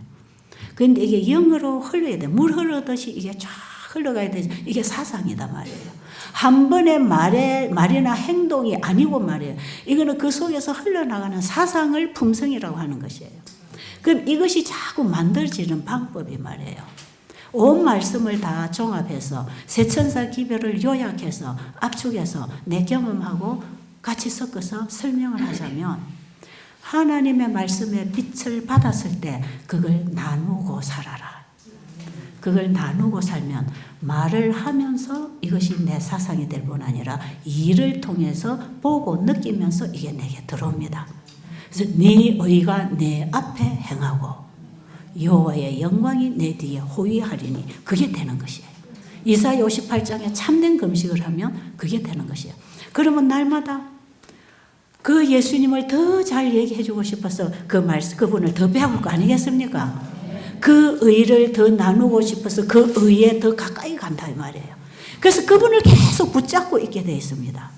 그런데 이게 영으로 흘러야 돼. 물 흐르듯이 이게 쫙 흘러가야 되지. 이게 사상이다 말이에요. 한 번의 말이나 행동이 아니고 말이에요. 이거는 그 속에서 흘러나가는 사상을 품성이라고 하는 것이에요. 그럼 이것이 자꾸 만들어지는 방법이 말이에요. 온 말씀을 다 종합해서 세천사 기별을 요약해서 압축해서 내 경험하고 같이 섞어서 설명을 하자면, 하나님의 말씀의 빛을 받았을 때 그걸 나누고 살아라. 그걸 나누고 살면 말을 하면서 이것이 내 사상이 될 뿐 아니라 일을 통해서 보고 느끼면서 이게 내게 들어옵니다. 그래서 네 의가 내 앞에 행하고 여호와의 영광이 내 뒤에 호위하리니 그게 되는 것이에요. 이사야 58장에 참된 금식을 하면 그게 되는 것이에요. 그러면 날마다 그 예수님을 더 잘 얘기해 주고 싶어서 그분을 더 배울 거 아니겠습니까? 그 의를 더 나누고 싶어서 그 의에 더 가까이 간다 이 말이에요. 그래서 그분을 계속 붙잡고 있게 되어 있습니다.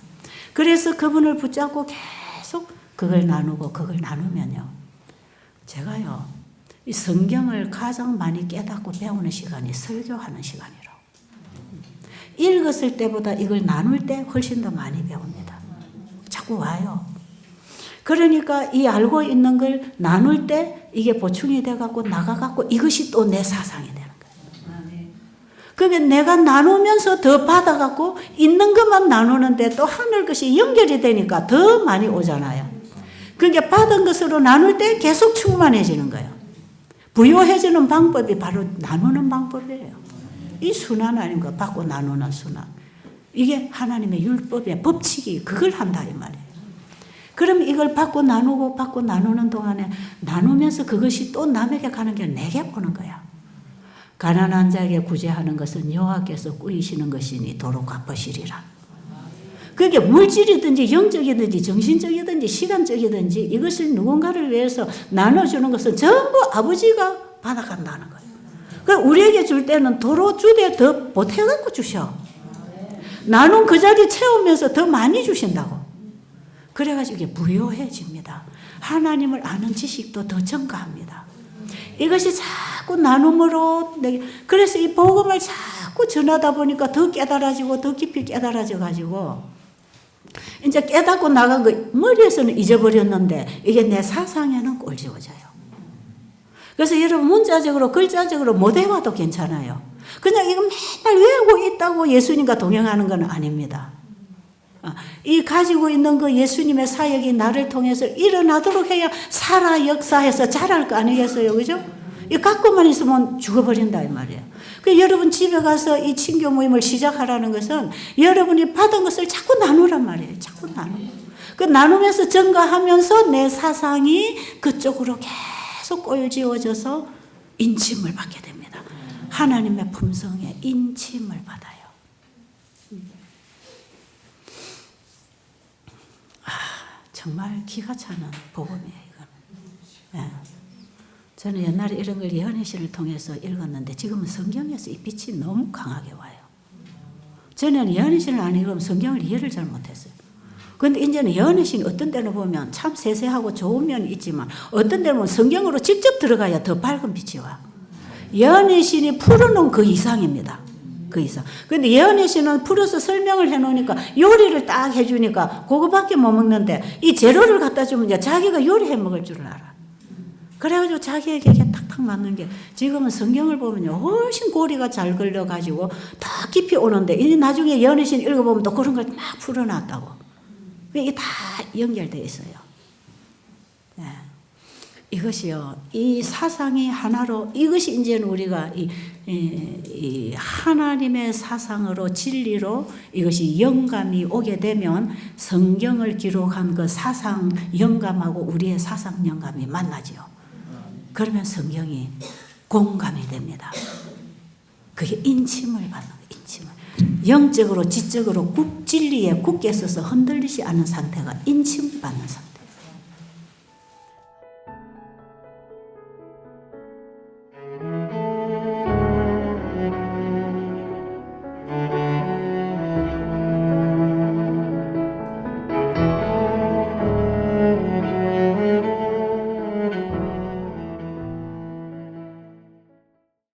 그래서 그분을 붙잡고 계속 그걸 나누고 그걸 나누면요, 제가요, 이 성경을 가장 많이 깨닫고 배우는 시간이 설교하는 시간이라고. 읽었을 때보다 이걸 나눌 때 훨씬 더 많이 배웁니다. 자꾸 와요. 그러니까 이 알고 있는 걸 나눌 때 이게 보충이 돼갖고 나가갖고 이것이 또 내 사상이 되는 거예요. 그게 내가 나누면서 더 받아갖고 있는 것만 나누는데 또 하늘 것이 연결이 되니까 더 많이 오잖아요. 그러니까 받은 것으로 나눌 때 계속 충만해지는 거예요. 부요해지는 방법이 바로 나누는 방법이에요. 이 순환 아닙니까? 받고 나누는 순환. 이게 하나님의 율법의 법칙이 그걸 한다 이 말이에요. 그럼 이걸 받고 나누는 동안에 나누면서 그것이 또 남에게 가는 게 내게 오는 거야. 가난한 자에게 구제하는 것은 여호와께서 꾸이시는 것이니 도로 갚으시리라. 그게 물질이든지 영적이든지 정신적이든지 시간적이든지 이것을 누군가를 위해서 나눠주는 것은 전부 아버지가 받아간다는 거예요. 그러니까 우리에게 줄 때는 도로 주되 더 보태갖고 주셔. 나눈 그 자리 채우면서 더 많이 주신다고. 그래가지고 이게 부요해집니다. 하나님을 아는 지식도 더 증가합니다. 이것이 자꾸 나눔으로, 그래서 이 복음을 자꾸 전하다 보니까 더 깨달아지고 더 깊이 깨달아져가지고 이제 깨닫고 나간 거 머리에서는 잊어버렸는데 이게 내 사상에는 꼴지워져요. 그래서 여러분 문자적으로 글자적으로 못 외워도 괜찮아요. 그냥 이거 맨날 외우고 있다고 예수님과 동행하는 건 아닙니다. 이 가지고 있는 그 예수님의 사역이 나를 통해서 일어나도록 해야 살아 역사해서 자랄 거 아니겠어요? 그죠? 이 갖고만 있으면 죽어버린다 이 말이에요. 그 여러분 집에 가서 이 친교 모임을 시작하라는 것은 여러분이 받은 것을 자꾸 나누란 말이에요. 자꾸 나누고. 그 나누면서 증가하면서 내 사상이 그쪽으로 계속 꼴지워져서 인침을 받게 됩니다. 하나님의 품성에 인침을 받아요. 정말 기가 차는 복음이에요. 이건. 예. 저는 옛날에 이런 걸 예언의 신을 통해서 읽었는데 지금은 성경에서 이 빛이 너무 강하게 와요. 저는 예언의 신을 안 읽으면 성경을 이해를 잘 못했어요. 그런데 이제는 예언의 신이 어떤 때는 보면 참 세세하고 좋은 면이 있지만 어떤 때는 성경으로 직접 들어가야 더 밝은 빛이 와. 예언의 신이 풀어놓은 그 이상입니다. 그 이상. 근데 예언의 신은 풀어서 설명을 해놓으니까 요리를 딱 해주니까 그거밖에 못 먹는데 이 재료를 갖다 주면 이제 자기가 요리해 먹을 줄 알아. 그래가지고 자기에게 탁탁 맞는 게 지금은 성경을 보면요 훨씬 고리가 잘 걸려가지고 더 깊이 오는데 이 나중에 연애신 읽어보면 또 그런 걸 막 풀어놨다고. 이게 다 연결되어 있어요. 네. 이것이요 이 사상이 하나로 이것이 이제는 우리가 이 하나님의 사상으로 진리로 이것이 영감이 오게 되면 성경을 기록한 그 사상 영감하고 우리의 사상 영감이 만나지요. 그러면 성경이 공감이 됩니다. 그게 인침을 받는 거예요. 인침을. 영적으로 지적으로 진리에 굳게 서서 흔들리지 않는 상태가 인침받는 상태.